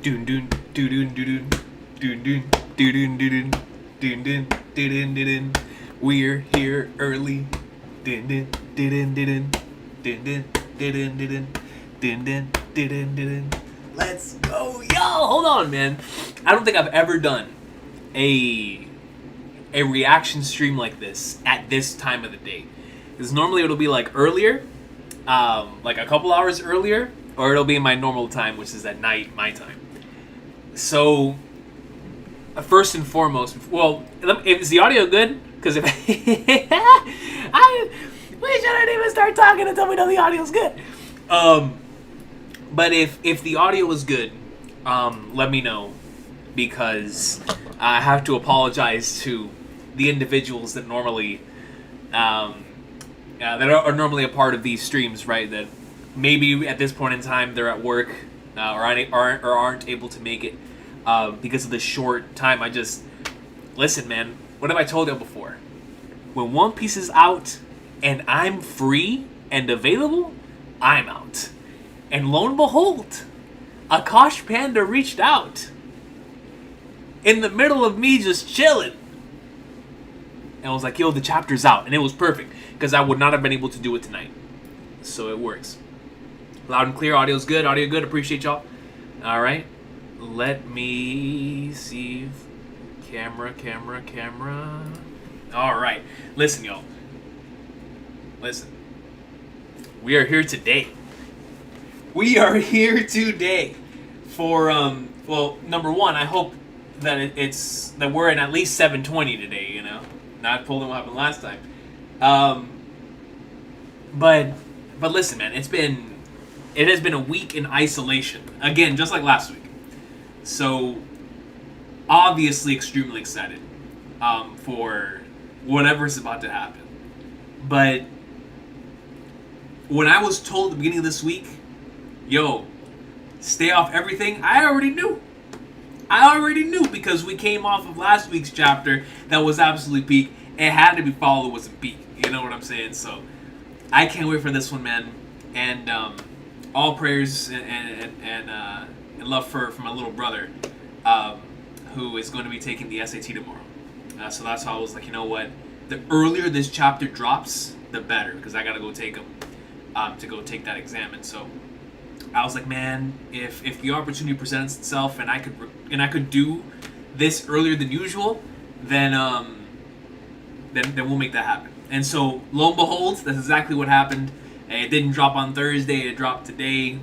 Doon doon doon doon doon doon doon doon doon doon doon doon doon. We're here early. Dun dun dun dun dun dun dun dun dun dun dun. Let's go, yo! Hold on, man. I don't think I've ever done a reaction stream like this at this time of the day. Because normally it'll be like earlier, like a couple hours earlier, or it'll be in my normal time, which is at night, my time. So, first and foremost, well, is the audio good? Because if we shouldn't even start talking until we know the audio's good. But if the audio is good, let me know, because I have to apologize to the individuals that normally that are normally a part of these streams, right? That maybe at this point in time they're at work or aren't able to make it because of the short time. Listen, man. What have I told you before? When One Piece is out and I'm free and available, I'm out. And lo and behold, Akash Panda reached out in the middle of me just chilling. And I was like, yo, the chapter's out. And it was perfect, because I would not have been able to do it tonight. So it works. Loud and clear, audio's good, audio good, appreciate y'all. Alright, let me see. Camera. Alright, listen, y'all. Listen. We are here today. For, well, number one, I hope that that we're in at least 720 today, you know? Not pulling what happened last time. But listen, man, it has been a week in isolation. Again, just like last week. So, obviously extremely excited for whatever's about to happen. But when I was told at the beginning of this week, yo, stay off everything, I already knew because we came off of last week's chapter that was absolutely peak. It had to be followed with some peak. You know what I'm saying? So I can't wait for this one, man. And all prayers and love for my little brother, who is going to be taking the SAT tomorrow. So that's how I was like, you know what? The earlier this chapter drops, the better, because I got to go take him to go take that exam. And so I was like, man, if the opportunity presents itself and I could do this earlier than usual, then we'll make that happen. And so lo and behold, that's exactly what happened. It didn't drop on Thursday, it dropped today.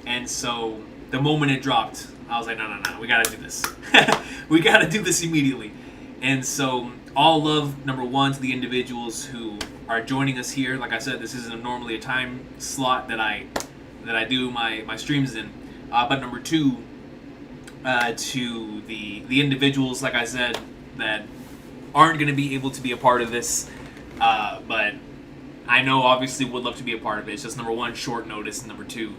And so the moment it dropped, I was like, no, we gotta do this. We gotta do this immediately. And so all love, number one, to the individuals who are joining us here. Like I said, this isn't normally a time slot that I do my streams in. But number two, to the individuals, like I said, that aren't going to be able to be a part of this, but I know obviously would love to be a part of it. It's just, number one, short notice, and number two,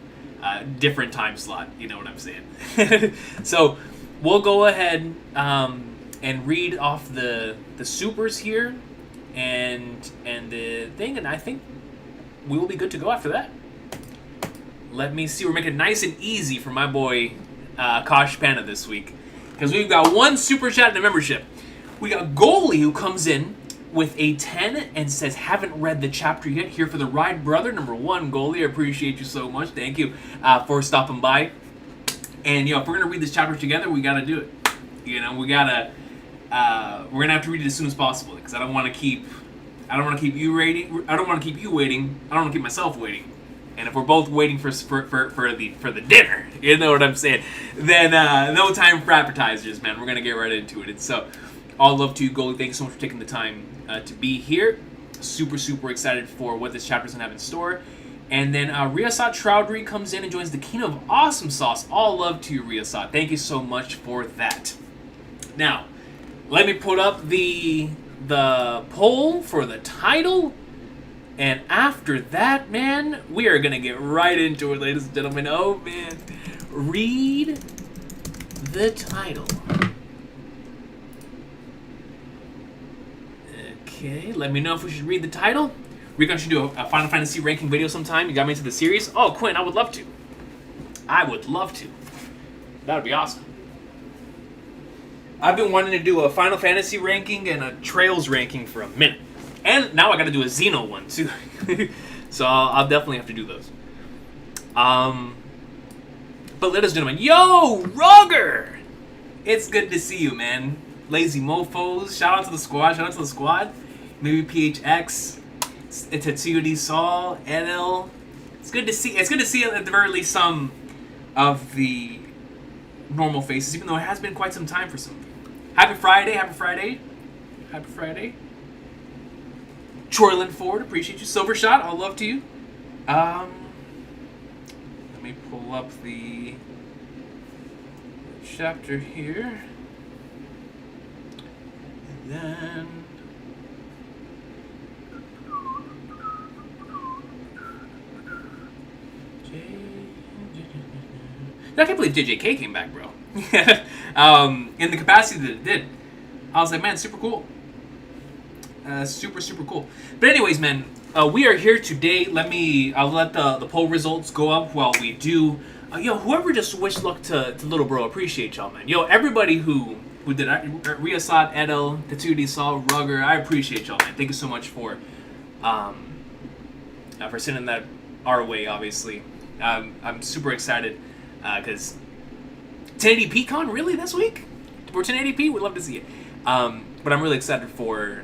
different time slot. You know what I'm saying? So we'll go ahead and read off the supers here and the thing, and I think we will be good to go after that. Let me see. We're making it nice and easy for my boy Akash Panda this week, because we've got one super chat and a membership. We got Goalie, who comes in with a 10 and says, haven't read the chapter yet. Here for the ride, brother. Number one, Goalie, I appreciate you so much. Thank you for stopping by. And, if we're going to read this chapter together, we got to do it. We're going to have to read it as soon as possible, because I don't want to keep you waiting. I don't want to keep myself waiting. And if we're both waiting for the dinner, you know what I'm saying, then no time for appetizers, man. We're going to get right into it. And so, all love to you, Goalie. Thank you so much for taking the time to be here. Super, super excited for what this chapter's going to have in store. And then Riyasat Troudry comes in and joins the King of Awesome Sauce. All love to you, Riyasat. Thank you so much for that. Now, let me put up the poll for the title. And after that, man, we are going to get right into it, ladies and gentlemen. Oh, man. Read the title. Okay, let me know if we should read the title. Recon should do a Final Fantasy ranking video sometime. You got me into the series? Oh, Quinn, I would love to. That would be awesome. I've been wanting to do a Final Fantasy ranking and a Trails ranking for a minute. And now I gotta do a Xeno one, too. So I'll definitely have to do those. But ladies and gentlemen, yo, Rugger! It's good to see you, man. Lazy Mofos, shout out to the squad. Maybe PHX, Tetsuya Saul, NL. It's good to see at the very least some of the normal faces, even though it has been quite some time for some of you. Happy Friday. Troyland Ford, appreciate you. Silver Shot, all love to you. Let me pull up the chapter here. And then... I can't believe JJK came back, bro. In the capacity that it did. I was like, man, super cool. Super cool. But anyways, man, we are here today. I'll let the poll results go up while we do. Yo, whoever just wished luck to little bro, appreciate y'all, man. Yo, everybody who did Riasat, Edel, Tetsuya Saul, Rugger, I appreciate y'all, man. Thank you so much for sending that our way, obviously. I'm super excited because 1080p con, really, this week? For 1080p? We'd love to see it. But I'm really excited for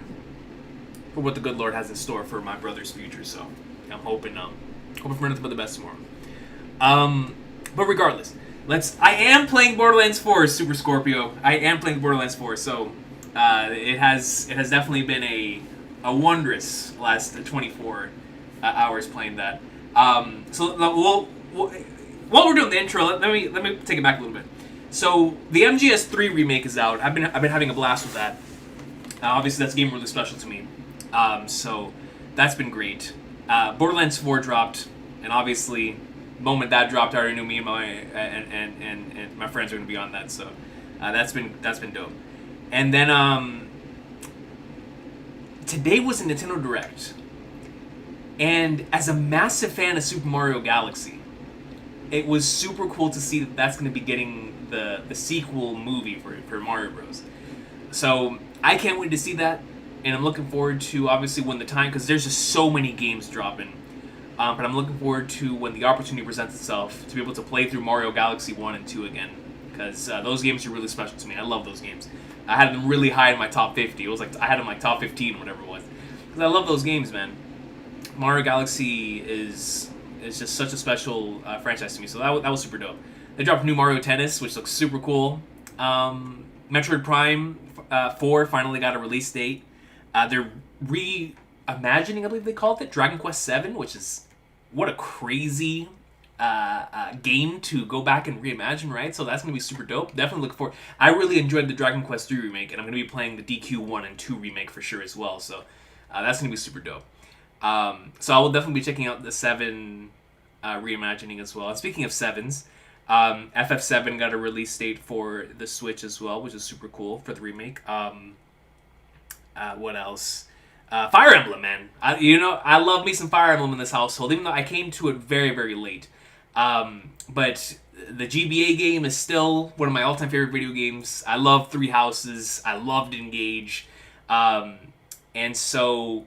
what the good Lord has in store for my brother's future, so I'm hoping for nothing but the best tomorrow. But regardless, I am playing Borderlands 4, Super Scorpio. I am playing Borderlands 4, so it has definitely been a wondrous last 24 hours playing that. So while we're doing the intro, let me take it back a little bit. So the MGS3 remake is out. I've been having a blast with that. Obviously, that's a game really special to me. So that's been great. Borderlands 4 dropped, and obviously, the moment that dropped, I already knew me and my friends are going to be on that. So that's been dope. And then today was a Nintendo Direct, and as a massive fan of Super Mario Galaxy, it was super cool to see that that's going to be getting the sequel movie for Mario Bros. So I can't wait to see that, and I'm looking forward to, obviously, when the time, because there's just so many games dropping, but I'm looking forward to when the opportunity presents itself to be able to play through Mario Galaxy 1 and 2 again, because those games are really special to me. I love those games. I had them really high in my top 50. It was like I had them like top 15, whatever it was, because I love those games, man. Mario Galaxy is just such a special franchise to me, so that was super dope. They dropped new Mario Tennis, which looks super cool. Metroid Prime 4 finally got a release date. They're reimagining, I believe they called it, Dragon Quest 7, which is, what a crazy game to go back and reimagine, right? So that's going to be super dope. Definitely look forward. I really enjoyed the Dragon Quest 3 remake, and I'm going to be playing the DQ 1 and 2 remake for sure as well, so that's going to be super dope. So I will definitely be checking out the 7 reimagining as well. And speaking of 7s, FF7 got a release date for the Switch as well, which is super cool for the remake. What else? Fire Emblem, man. I love me some Fire Emblem in this household, even though I came to it very, very late. But the GBA game is still one of my all-time favorite video games. I love Three Houses. I loved Engage. And so...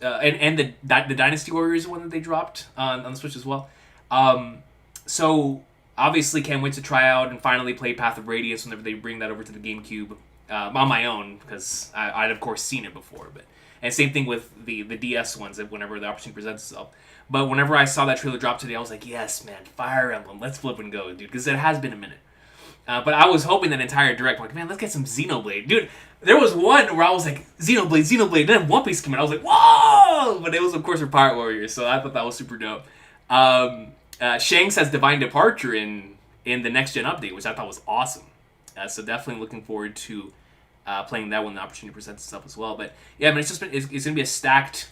and the Dynasty Warriors one that they dropped on the Switch as well. So obviously can't wait to try out and finally play Path of Radius whenever they bring that over to the GameCube on my own, because I'd of course seen it before. And same thing with the DS ones whenever the opportunity presents itself. But whenever I saw that trailer drop today, I was like, yes, man, Fire Emblem, let's flip and go, dude, because it has been a minute. But I was hoping that entire direct, like, man, let's get some Xenoblade. Dude, there was one where I was like, Xenoblade, then One Piece came out. I was like, whoa! But it was, of course, for Pirate Warriors, so I thought that was super dope. Shanks has Divine Departure in the next-gen update, which I thought was awesome. So definitely looking forward to playing that when the opportunity presents itself as well. But, yeah, I mean, it's going to be a stacked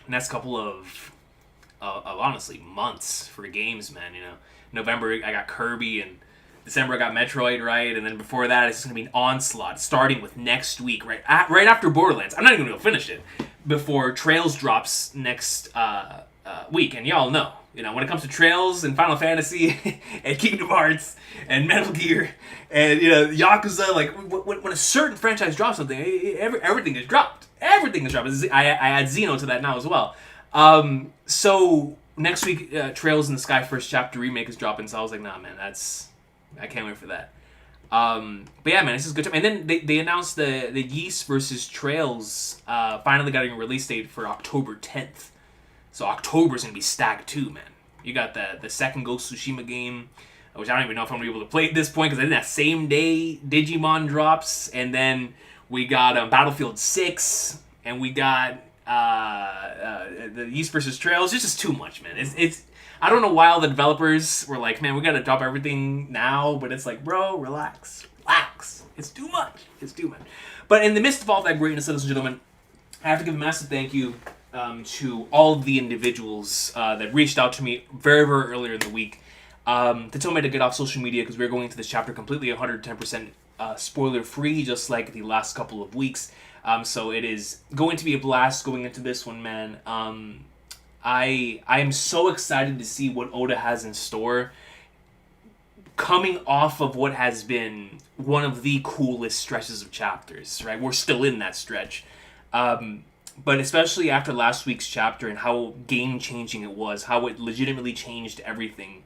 next couple of honestly, months for games, man, November, I got Kirby, and December I got Metroid, right? And then before that, it's just going to be an onslaught, starting with next week, right after Borderlands. I'm not even going to finish it before Trails drops next week. And y'all know, You know, when it comes to Trails and Final Fantasy and Kingdom Hearts and Metal Gear and, you know, Yakuza, like, when a certain franchise drops something, everything is dropped. Everything is dropped. I add Xeno to that now as well. So, next week, Trails in the Sky First Chapter Remake is dropping, so I was like, nah, man, I can't wait for that. But yeah, man, this is a good time. And then they announced the Yeast versus Trails finally got a release date for October 10th. So October's going to be stacked too, man. You got the second Ghost of Tsushima game, which I don't even know if I'm going to be able to play at this point, because I think that same day Digimon drops, and then we got Battlefield 6, and we got the Yeast versus Trails. It's just too much, man. It's I don't know why all the developers were like, man, we got to drop everything now, but it's like, bro, relax. It's too much. But in the midst of all that greatness, ladies and gentlemen, I have to give a massive thank you to all of the individuals that reached out to me very, very earlier in the week to tell me to get off social media, because we're going into this chapter completely 110% spoiler-free, just like the last couple of weeks. So it is going to be a blast going into this one, man. I am so excited to see what Oda has in store, coming off of what has been one of the coolest stretches of chapters, right? We're still in that stretch. But especially after last week's chapter and how game-changing it was, how it legitimately changed everything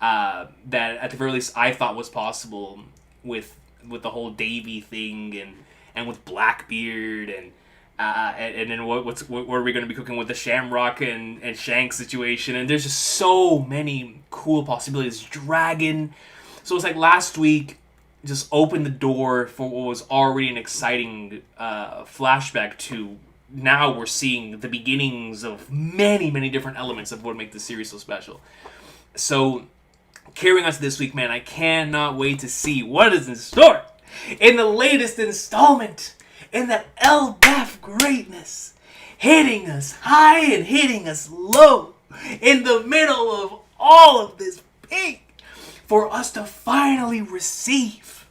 that, at the very least, I thought was possible with the whole Davy thing and with Blackbeard and then what are we going to be cooking with the Shamrock and Shanks situation. And there's just so many cool possibilities. Dragon. So it's like last week just opened the door for what was already an exciting flashback to... Now we're seeing the beginnings of many, many different elements of what make this series so special. So, carrying on to this week, man, I cannot wait to see what is in store in the latest installment in that LDAF greatness, hitting us high and hitting us low in the middle of all of this peak, for us to finally receive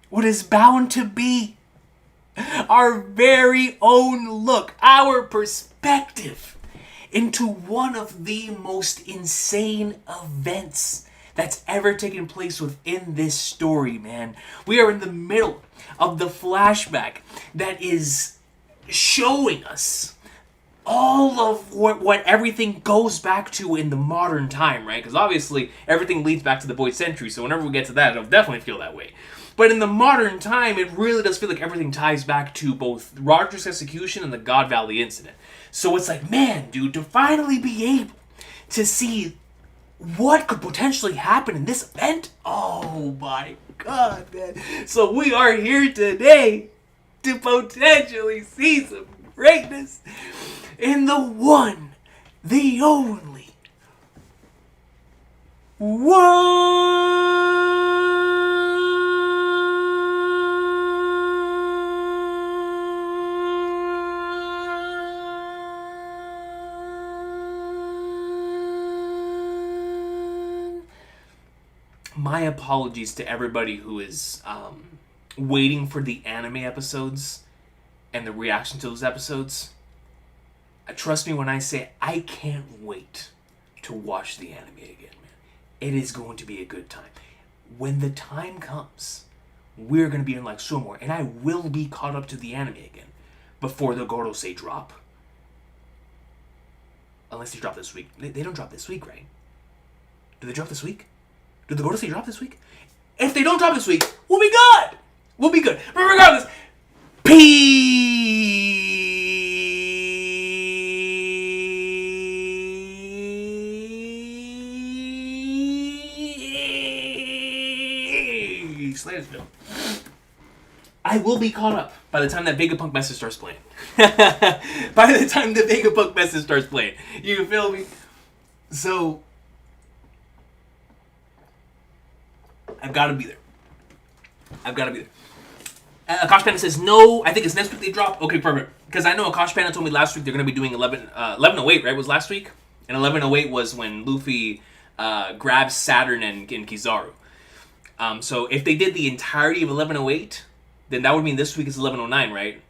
what is bound to be our very own look, our perspective into one of the most insane events that's ever taken place within this story, man. We are in the middle of the flashback that is showing us all of what everything goes back to in the modern time, right? Because obviously everything leads back to the Void Century, so whenever we get to that, it'll definitely feel that way. But in the modern time, it really does feel like everything ties back to both Roger's execution and the God Valley incident. So it's like, man, dude, to finally be able to see what could potentially happen in this event, oh my God, man. So we are here today to potentially see some greatness in the one, the only, My apologies to everybody who is waiting for the anime episodes and the reaction to those episodes. Trust me when I say I can't wait to watch the anime again, man. It is going to be a good time. When the time comes, we're going to be in like so more, and I will be caught up to the anime again before the Gorosei drop. Unless they drop this week. They don't drop this week, right? Do they drop this week? Do the Gorosei drop this week? If they don't drop this week, we'll be good. We'll be good. But regardless, I will be caught up by the time that Vegapunk message starts playing. By the time the Vegapunk message starts playing. You feel me? So, I've got to be there. Akash Panda says, no, I think it's next week they drop. Okay, perfect. Because I know Akash Panda told me last week they're going to be doing 1108, right? Was last week? And 1108 was when Luffy grabs Saturn and Kizaru. So if they did the entirety of 1108, then that would mean this week is 1109, right?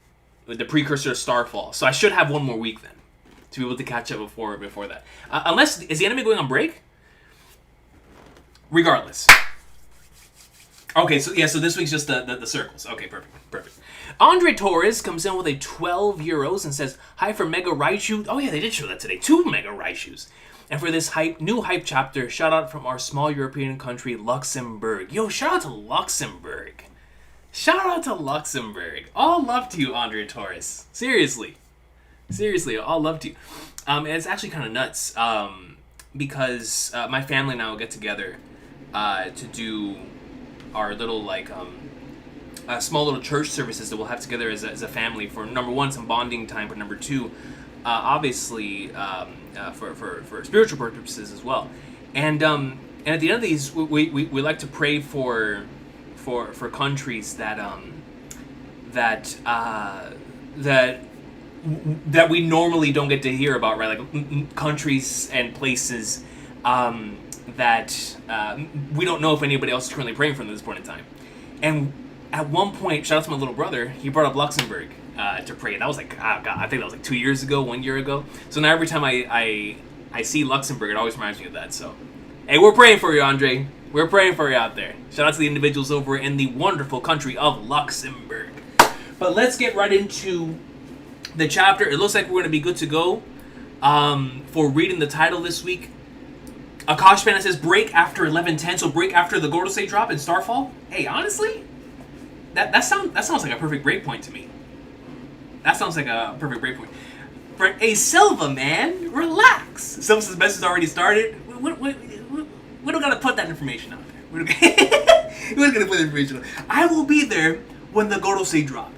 With the precursor of Starfall. So I should have one more week then to be able to catch up before that. Unless, is the anime going on break? Regardless. Okay, so this week's just the circles. Okay, perfect. Andre Torres comes in with a 12 euros and says, hi for Mega Raichu. Oh yeah, they did show that today. 2 Mega Raichus. And for this new hype chapter, shout out from our small European country, Luxembourg. Yo, shout out to Luxembourg. All love to you, Andre Torres. Seriously, all love to you. And it's actually kind of nuts because my family and I will get together to do our little small little church services that we'll have together as a family for number one, some bonding time, but number two, obviously for spiritual purposes as well. And at the end of these, we like to pray for countries that we normally don't get to hear about, right? Like countries and places that we don't know if anybody else is currently praying for them at this point in time. And at one point, shout out to my little brother, he brought up Luxembourg to pray. That was like, oh God, I think that was like 2 years ago, 1 year ago. So now every time I see Luxembourg, it always reminds me of that. So, hey, we're praying for you, Andre. We're praying for you out there. Shout out to the individuals over in the wonderful country of Luxembourg. But let's get right into the chapter. It looks like we're going to be good to go for reading the title this week. Akash Panda says break after 11:10, so break after the Gordosei drop in Starfall. Hey, honestly, that sounds like a perfect break point to me. That sounds like a perfect break point. Hey, Silva, man, relax. Silva says best has already started. We don't gotta put that information out there. We don't gotta put that information out. I will be there when the Gordosei drop.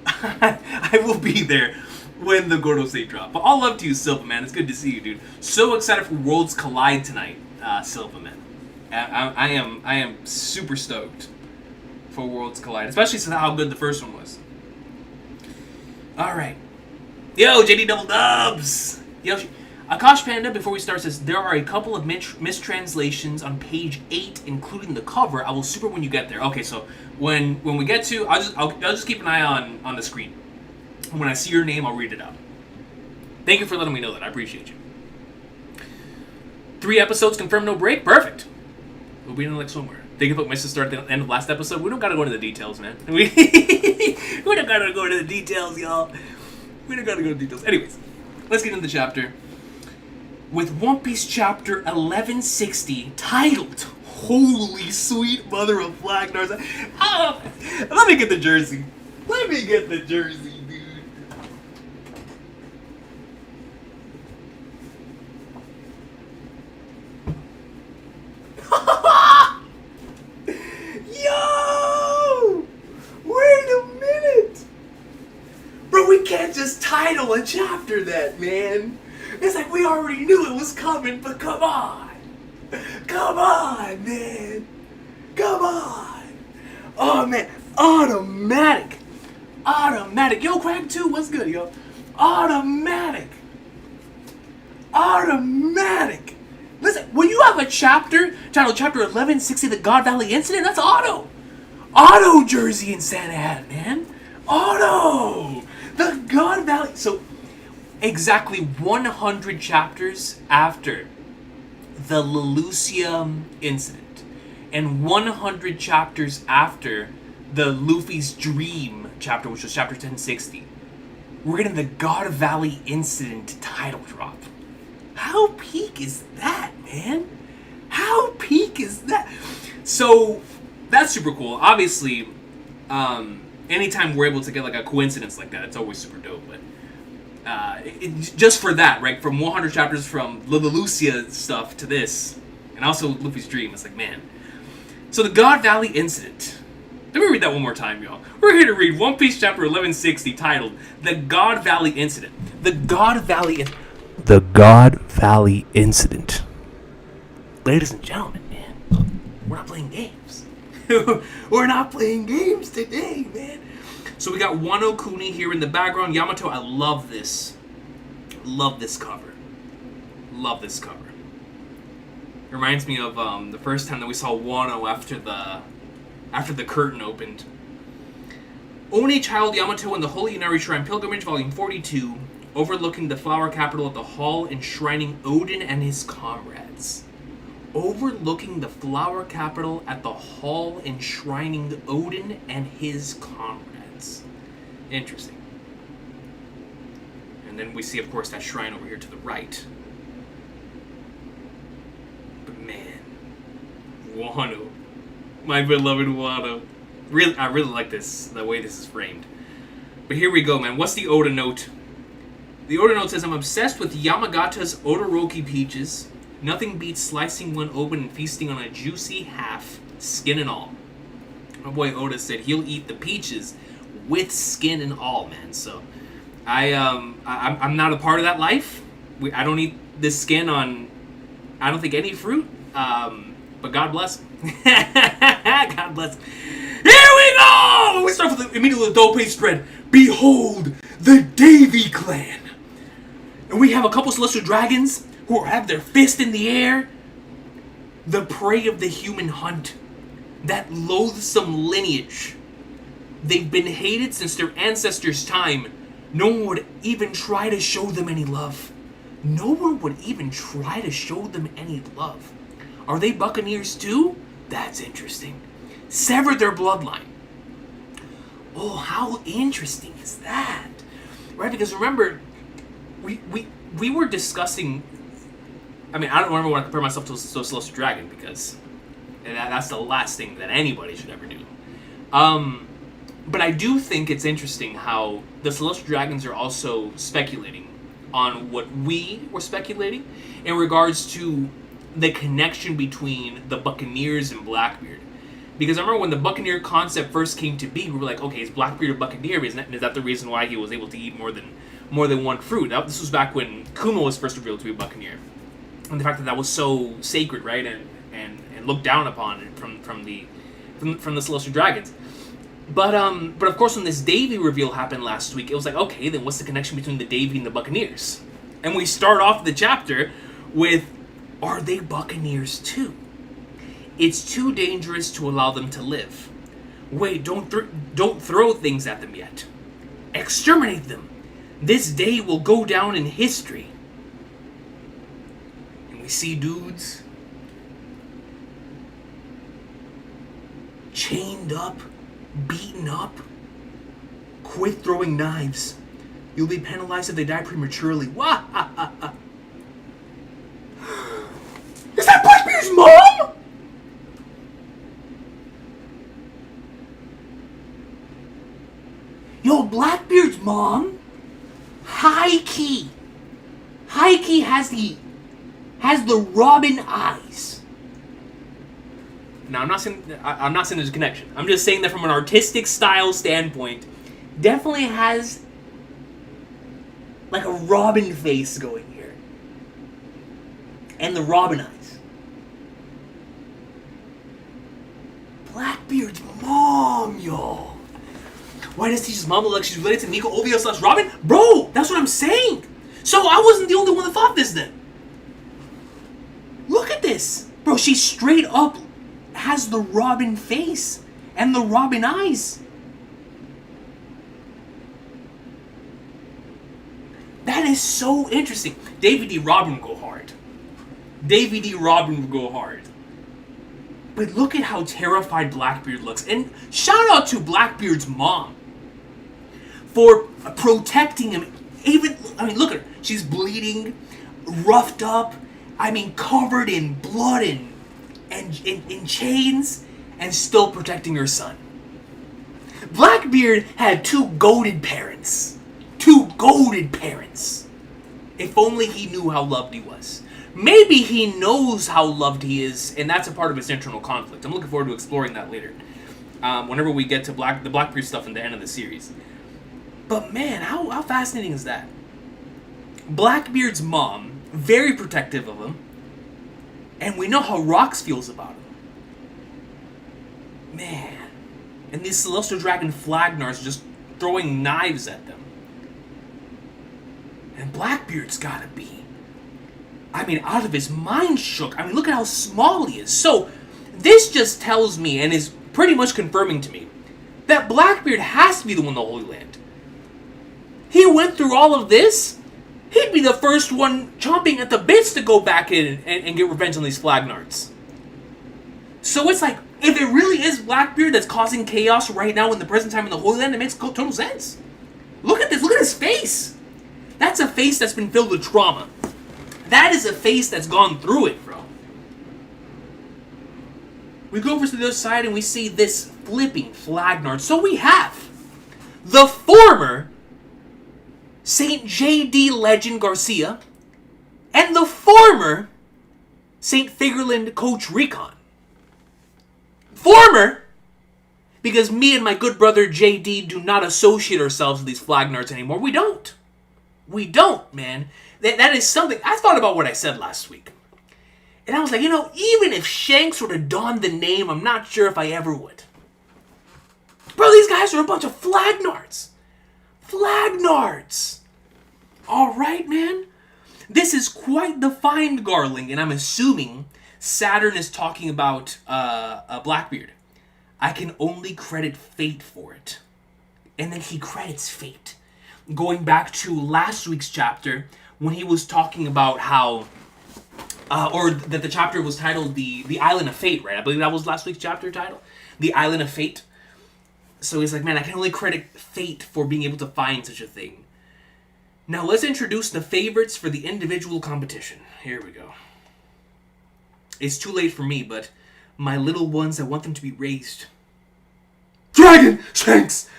I will be there when the Gordosei drop. But all love to you, Silva, man. It's good to see you, dude. So excited for Worlds Collide tonight, Silva, man. I am super stoked for Worlds Collide, especially since how good the first one was. All right. Yo, JD Double Dubs. Yo, Akash Panda, before we start, says there are a couple of mistranslations on page 8, including the cover. I will super when you get there. Okay, so when we get to, I'll just keep an eye on the screen. When I see your name, I'll read it out. Thank you for letting me know that. I appreciate you. 3 episodes confirmed, no break. Perfect. We'll be in like somewhere. Thank you for my sister at the end of last episode. We don't gotta go into the details, man. We don't gotta go into the details, y'all. We don't gotta go into the details. Anyways, let's get into the chapter. With One Piece chapter 1160 titled Holy Sweet Mother of Flag Stars. Let me get the jersey. Let me get the jersey, dude. Yo! Wait a minute! Bro, we can't just title a chapter that, man. It's like we already knew it was coming, but come on. Come on, man. Come on. Oh, man. Automatic. Yo, Craig 2, what's good, yo? Automatic. Listen, when you have a chapter titled Chapter 1160, the God Valley Incident, that's auto. Auto jersey in Santa Hat, man. Auto. The God Valley. So, exactly 100 chapters after the Leloucia incident, and 100 chapters after the Luffy's Dream chapter, which was chapter 1060, we're getting the God Valley incident title drop. How peak is that, man? How peak is that? So that's super cool. Obviously, anytime we're able to get like a coincidence like that, it's always super dope. But just for that, right? From 100 chapters from Leloucia stuff to this, and also Luffy's Dream, it's like, man. So the God Valley incident. Let me read that one more time, y'all. We're here to read One Piece chapter 1160 titled The God Valley Incident. The God Valley Incident. Ladies and gentlemen, man, we're not playing games. We're not playing games today, man. So we got Wano Kuni here in the background. Yamato, I love this. Love this cover. Love this cover. It reminds me of the first time that we saw Wano after the curtain opened. Oni Child Yamato and the Holy Inari Shrine Pilgrimage, Volume 42. overlooking the flower capital of the hall, enshrining Odin and his comrades. Overlooking the flower capital at the hall, enshrining Odin and his comrades. Interesting. And then we see, of course, that shrine over here to the right. But man, Wano. My beloved Wano. I really like this, the way this is framed. But here we go, man. What's the Oda note? The Oda note says, I'm obsessed with Yamagata's Odoroki peaches. Nothing beats slicing one open and feasting on a juicy half, skin and all. My boy Oda said he'll eat the peaches with skin and all, man. So I'm not a part of that life. I don't eat this skin on, I don't think, any fruit. But God bless. God bless. Here we go! We start with immediately the dope page spread. Behold, the Davy clan. And we have a couple celestial dragons who have their fist in the air. The prey of the human hunt. That loathsome lineage. They've been hated since their ancestors' time. No one would even try to show them any love. No one would even try to show them any love. Are they Buccaneers too? That's interesting. Sever their bloodline. Oh, how interesting is that? Right, because remember, we were discussing, I mean, I don't remember when I compare myself to a Celestial Dragon, because that's the last thing that anybody should ever do. But I do think it's interesting how the Celestial Dragons are also speculating on what we were speculating in regards to the connection between the Buccaneers and Blackbeard. Because I remember when the Buccaneer concept first came to be, we were like, okay, is Blackbeard a Buccaneer? Is that the reason why he was able to eat more than one fruit? Now, this was back when Kuma was first revealed to be a Buccaneer. And the fact that was so sacred, right? And looked down upon from the Celestial Dragons. But of course, when this Davy reveal happened last week, it was like, okay, then what's the connection between the Davy and the Buccaneers? And we start off the chapter with, are they Buccaneers too? It's too dangerous to allow them to live. Wait, don't throw things at them yet. Exterminate them. This day will go down in history. And we see dudes chained up, beaten up. Quit throwing knives. You'll be penalized if they die prematurely. Wah ha ha ha. Is that Blackbeard's mom? Yo, Blackbeard's mom, high key has the Robin eyes. Now, I'm not saying there's a connection. I'm just saying that from an artistic style standpoint, definitely has like a Robin face going here, and the Robin eyes. Blackbeard's mom, yo. Why does Teach's mom look like she's related to Nico Ovio / Robin? Bro, that's what I'm saying. So I wasn't the only one that thought this then. Look at this. Bro, she straight up has the Robin face and the Robin eyes. That is so interesting. Davy D. Robin will go hard. Davy D. Robin will go hard. But look at how terrified Blackbeard looks. And shout out to Blackbeard's mom for protecting him. Look at her. She's bleeding, roughed up, covered in blood and in chains, and still protecting her son. Blackbeard had two goated parents. If only he knew how loved he was. Maybe he knows how loved he is, and that's a part of his internal conflict. I'm looking forward to exploring that later. Whenever we get to the Blackbeard stuff in the end of the series. But man, how fascinating is that? Blackbeard's mom, very protective of him, and we know how Rox feels about him. Man. And these Celestial Dragon Flagnars just throwing knives at them. And Blackbeard's gotta be, out of his mind shook. Look at how small he is. So, this just tells me, and is pretty much confirming to me, that Blackbeard has to be the one in the Holy Land. He went through all of this he'd be the first one chomping at the bits to go back in and get revenge on these Flagnards. So it's like, if it really is Blackbeard that's causing chaos right now in the present time in the Holy Land, it makes total sense. Look at this. Look at his face. That's a face that's been filled with trauma. That is a face that's gone through it, bro. We go over to the other side and we see this flipping Flagnard. So we have the former St. J.D. Legend Garcia and the former St. Figureland Coach Recon. Former, because me and my good brother J.D. do not associate ourselves with these Flagnards anymore. We don't. We don't, man. That is something. I thought about what I said last week. And I was like, you know, even if Shanks were to don the name, I'm not sure if I ever would. Bro, these guys are a bunch of Flagnards. Flagnards. Alright, man. This is quite the find, Garling, and I'm assuming Saturn is talking about Blackbeard. I can only credit fate for it. And then he credits fate. Going back to last week's chapter, when he was talking about how, or that the chapter was titled the Island of Fate, right? I believe that was last week's chapter title. The Island of Fate. So he's like, man, I can only credit fate for being able to find such a thing. Now let's introduce the favorites for the individual competition. Here we go. It's too late for me, but my little ones, I want them to be raised. Dragon! Shanks!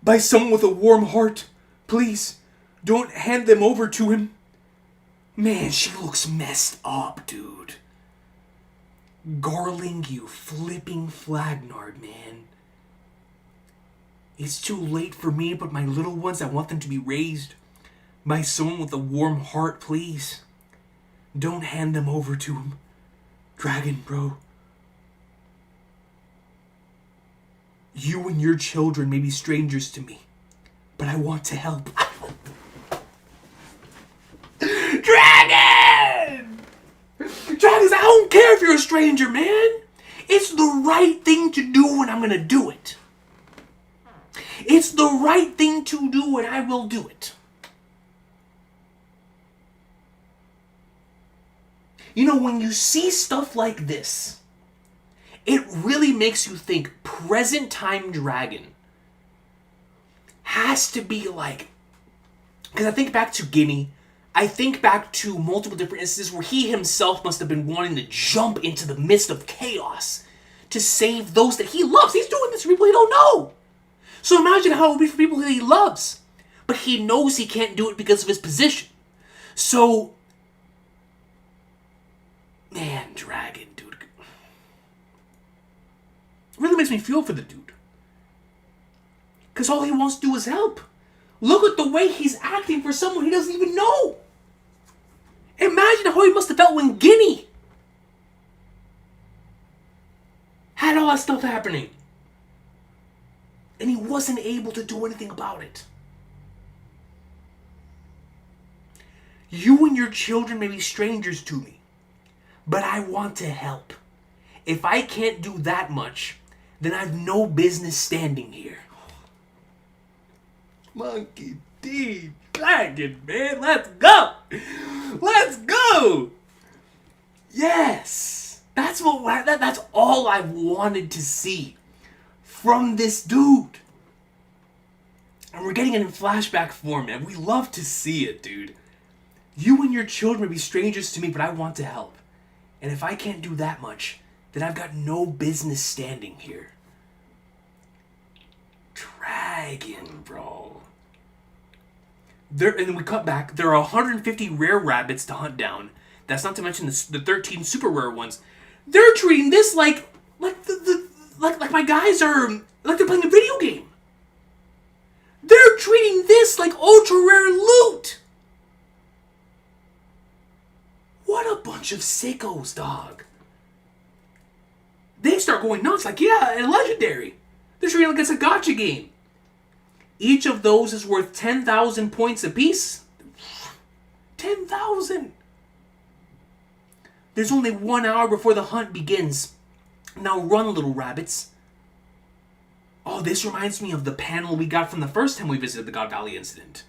By someone with a warm heart. Please, don't hand them over to him. Man, she looks messed up, dude. Garling, you flipping Flagnard, man. It's too late for me, but my little ones, I want them to be raised by someone with a warm heart, please. Don't hand them over to him. Dragon, bro. You and your children may be strangers to me, but I want to help. Dragon! Dragons, I don't care if you're a stranger, man. It's the right thing to do and I'm gonna do it. It's the right thing to do and I will do it. You know, when you see stuff like this, it really makes you think present time Dragon has to be like, because I think back to Guinea, I think back to multiple different instances where he himself must have been wanting to jump into the midst of chaos to save those that he loves. He's doing this for people he don't know. So imagine how it would be for people that he loves. But he knows he can't do it because of his position. So, man, Dragon, dude. It really makes me feel for the dude. Because all he wants to do is help. Look at the way he's acting for someone he doesn't even know. Imagine how he must have felt when Guinea had all that stuff happening. And he wasn't able to do anything about it. You and your children may be strangers to me, but I want to help. If I can't do that much, then I've no business standing here. Monkey D. Dragon, man. Let's go. Let's go. Yes. That's all I've wanted to see from this dude. And we're getting it in flashback form, man. We love to see it, dude. You and your children may be strangers to me, but I want to help. And if I can't do that much, then I've got no business standing here. Dragon, bro. And then we cut back. There are 150 rare rabbits to hunt down. That's not to mention the 13 super rare ones. They're treating this like my guys are like they're playing a video game. They're treating this like ultra rare loot. What a bunch of sickos, dog. They start going nuts like, yeah, a legendary. They're treating it like it's a gacha game. Each of those is worth 10,000 points apiece. 10,000. There's only 1 hour before the hunt begins. Now run, little rabbits. Oh, this reminds me of the panel we got from the first time we visited the God Valley incident.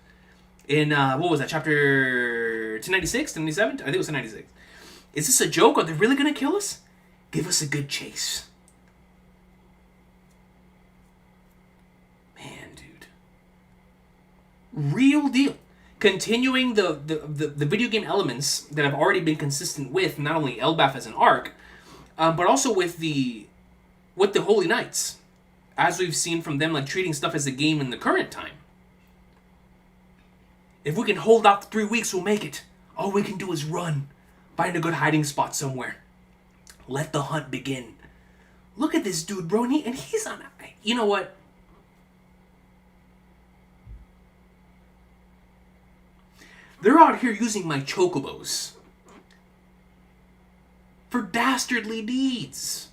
in, what was that, chapter 296, 297? I think it was 296. Is this a joke? Are they really going to kill us? Give us a good chase. Man, dude. Real deal. Continuing the video game elements that have already been consistent with not only Elbaf as an arc, but also with the Holy Knights, as we've seen from them, like treating stuff as a game in the current time. If we can hold out 3 weeks, we'll make it. All we can do is run, find a good hiding spot somewhere. Let the hunt begin. Look at this dude, bro, and he's on. You know what? They're out here using my chocobos for dastardly deeds.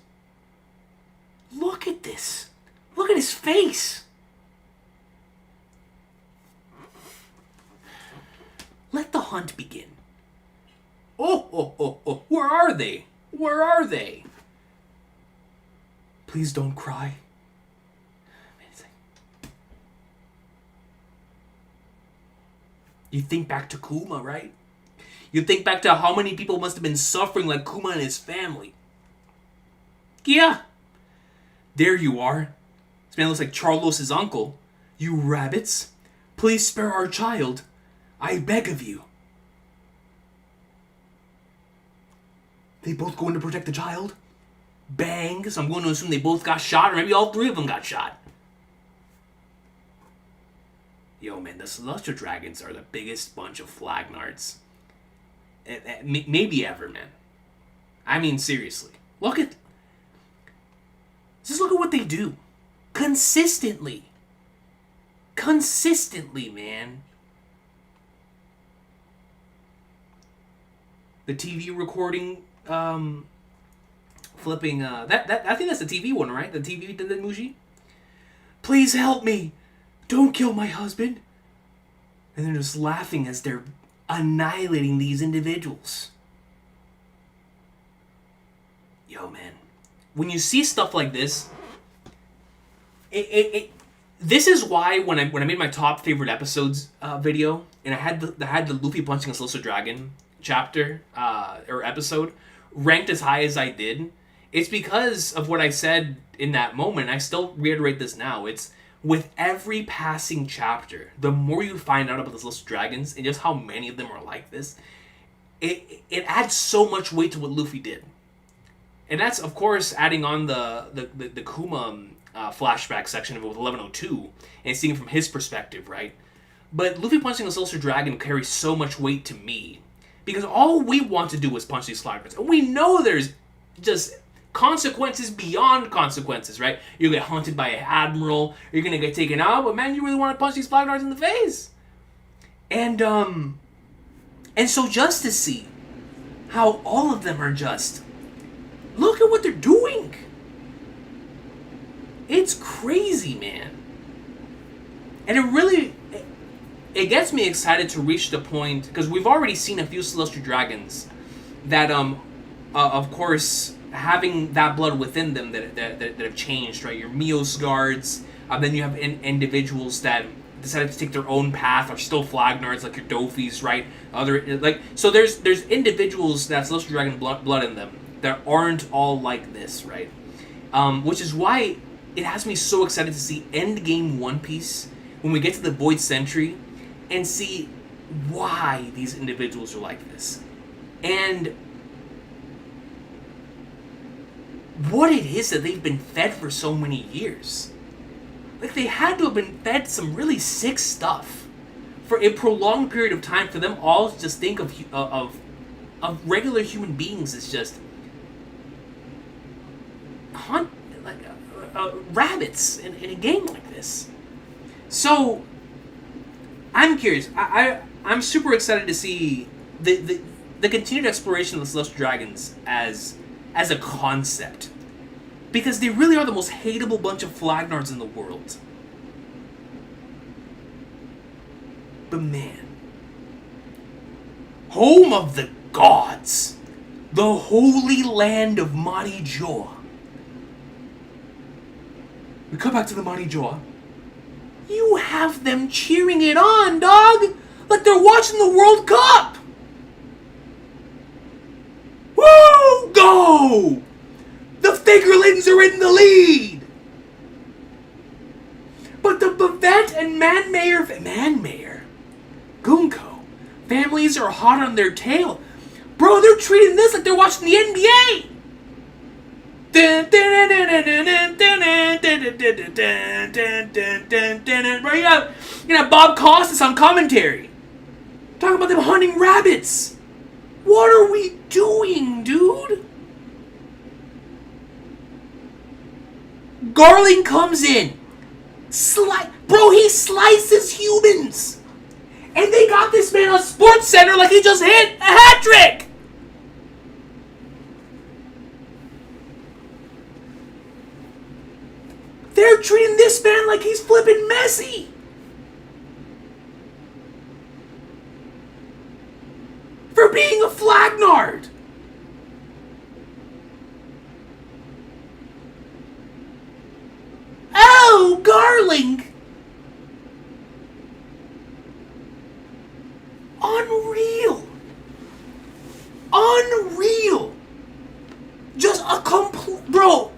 Look at this. Look at his face. Let the hunt begin. Oh. Where are they? Where are they? Please don't cry. You think back to Kuma, right? You think back to how many people must have been suffering like Kuma and his family. Yeah. There you are. This man looks like Charlos's uncle. You rabbits. Please spare our child. I beg of you. They both going to protect the child? Bang. So I'm going to assume they both got shot, or maybe all 3 of them got shot. Yo, man, the Celestial Dragons are the biggest bunch of flagnards maybe ever, man. I mean, seriously. Just look at what they do. Consistently. Consistently, man. The TV recording, flipping, I think that's the TV one, right? The TV did the Muji? Please help me. Don't kill my husband. And they're just laughing as they're annihilating these individuals. Yo, man. When you see stuff like this, this is why when I made my top favorite episodes video, and I had the Luffy punching a Celestial Dragon chapter or episode ranked as high as I did, it's because of what I said in that moment. I still reiterate this now. It's with every passing chapter, the more you find out about the Celestial Dragons and just how many of them are like this, it adds so much weight to what Luffy did. And that's, of course, adding on the Kuma flashback section of it with 1102 and seeing it from his perspective, right? But Luffy punching the Celestial Dragon carries so much weight to me because all we want to do is punch these flaggers. And we know there's just consequences beyond consequences, right? You'll get hunted by an admiral, you're gonna get taken out, but man, you really want to punch these flagnards in the face. And so just to see how all of them are just, look at what they're doing. It's crazy, man. And it gets me excited to reach the point, because we've already seen a few Celestial Dragons that, of course, having that blood within them that have changed, right? Your Mios guards, then you have individuals that decided to take their own path, are still flagnards, like your Dofis, right? So there's individuals that Celestial Dragon blood in them that aren't all like this, right? Which is why it has me so excited to see Endgame One Piece when we get to the Void Century and see why these individuals are like this. And what it is that they've been fed for so many years. Like, they had to have been fed some really sick stuff for a prolonged period of time for them all to just think of regular human beings as just rabbits in a game like this. So I'm curious. I'm super excited to see the continued exploration of the Celestial Dragons as a concept, because they really are the most hateable bunch of flagnards in the world. But man, home of the gods, the holy land of Marijoa. We come back to the Marijoa. You have them cheering it on, dog! like they're watching the World Cup. Woo! Go! The Figurlings are in the lead. But the Bavette and Manmayer, Gunko, families are hot on their tail. Bro, they're treating this like they're watching the NBA. Right? You know, Bob Costas on commentary. Talking about them hunting rabbits. What are we doing, dude? Garling comes in. Bro, he slices humans. And they got this man on Sports Center like he just hit a hat trick. They're treating this man like he's flipping Messi. For being a flagnard. Oh, Garling. Unreal. Unreal. Just a complete... Bro.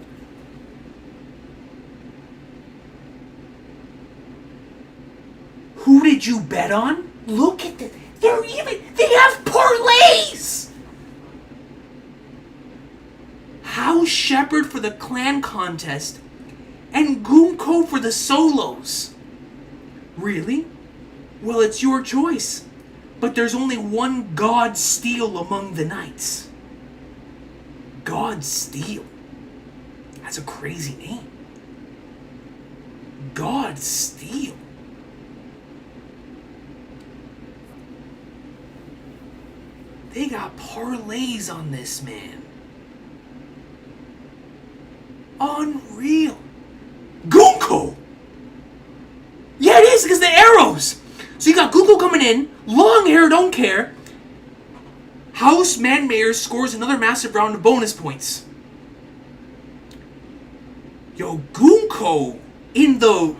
Who did you bet on? Look at this. They have parlays. House Shepherd for the clan contest and Gunko for the solos. Really? Well, it's your choice. But there's only one God Steel among the knights. God Steel. That's a crazy name. God Steel. They got parlays on this, man. Unreal. Gunko! Yeah, it is, because the arrows. So you got Gunko coming in, long hair, don't care. House Manmayer scores another massive round of bonus points. Yo, Gunko in the,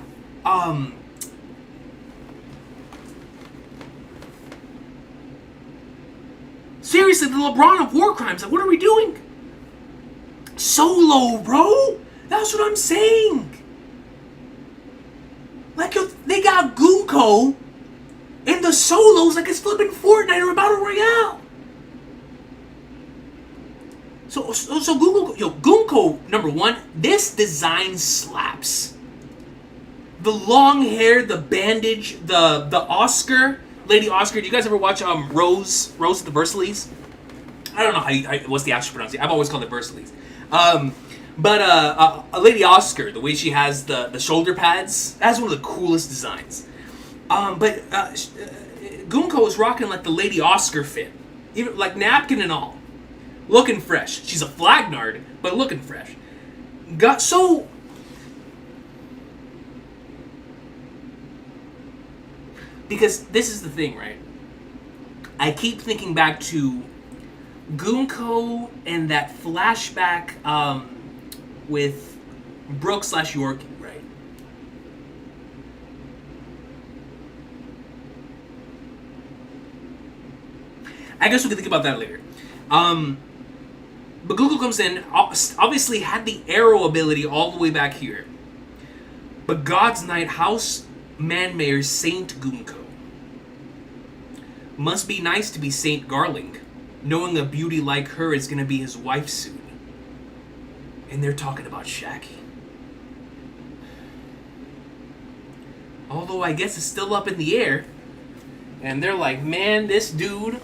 seriously, the LeBron of war crimes. Like, what are we doing? Solo, bro. That's what I'm saying. Like, they got Gunko in the solos like it's flipping Fortnite or Battle Royale. So Gunko, number one, this design slaps. The long hair, the bandage, the Oscar, Lady Oscar. Do you guys ever watch Rose at the Versailles? I don't know what's the actual pronunciation. I've always called it Versailles. But a Lady Oscar, the way she has the shoulder pads, that's one of the coolest designs. But Gunko is rocking like the Lady Oscar fit, even like napkin and all, looking fresh. She's a flagnard, but looking fresh. Because this is the thing, right? I keep thinking back to Gunko and that flashback with Brooke/Yorkie, right? I guess we can think about that later. But Gunko comes in, obviously had the arrow ability all the way back here. But God's Knight, House Manmayer, Saint Gunko. Must be nice to be Saint Garling, knowing a beauty like her is going to be his wife soon. And they're talking about Shaggy. Although I guess it's still up in the air. And they're like, man, this dude,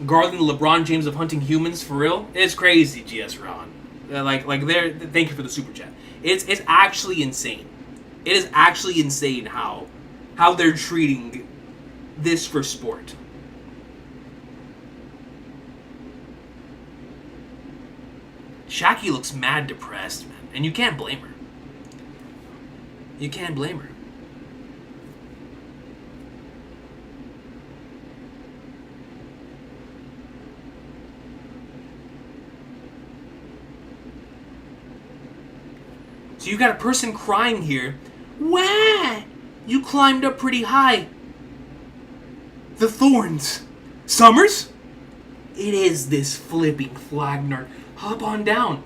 Garling, the LeBron James of hunting humans, for real, it's crazy, GS Ron. Thank you for the super chat. It's actually insane. It is actually insane how they're treating this for sport. Shaki looks mad depressed, man. And you can't blame her. You can't blame her. So you got a person crying here. Wah! You climbed up pretty high. The thorns. Summers? It is this flipping Flagnard. Hop on down.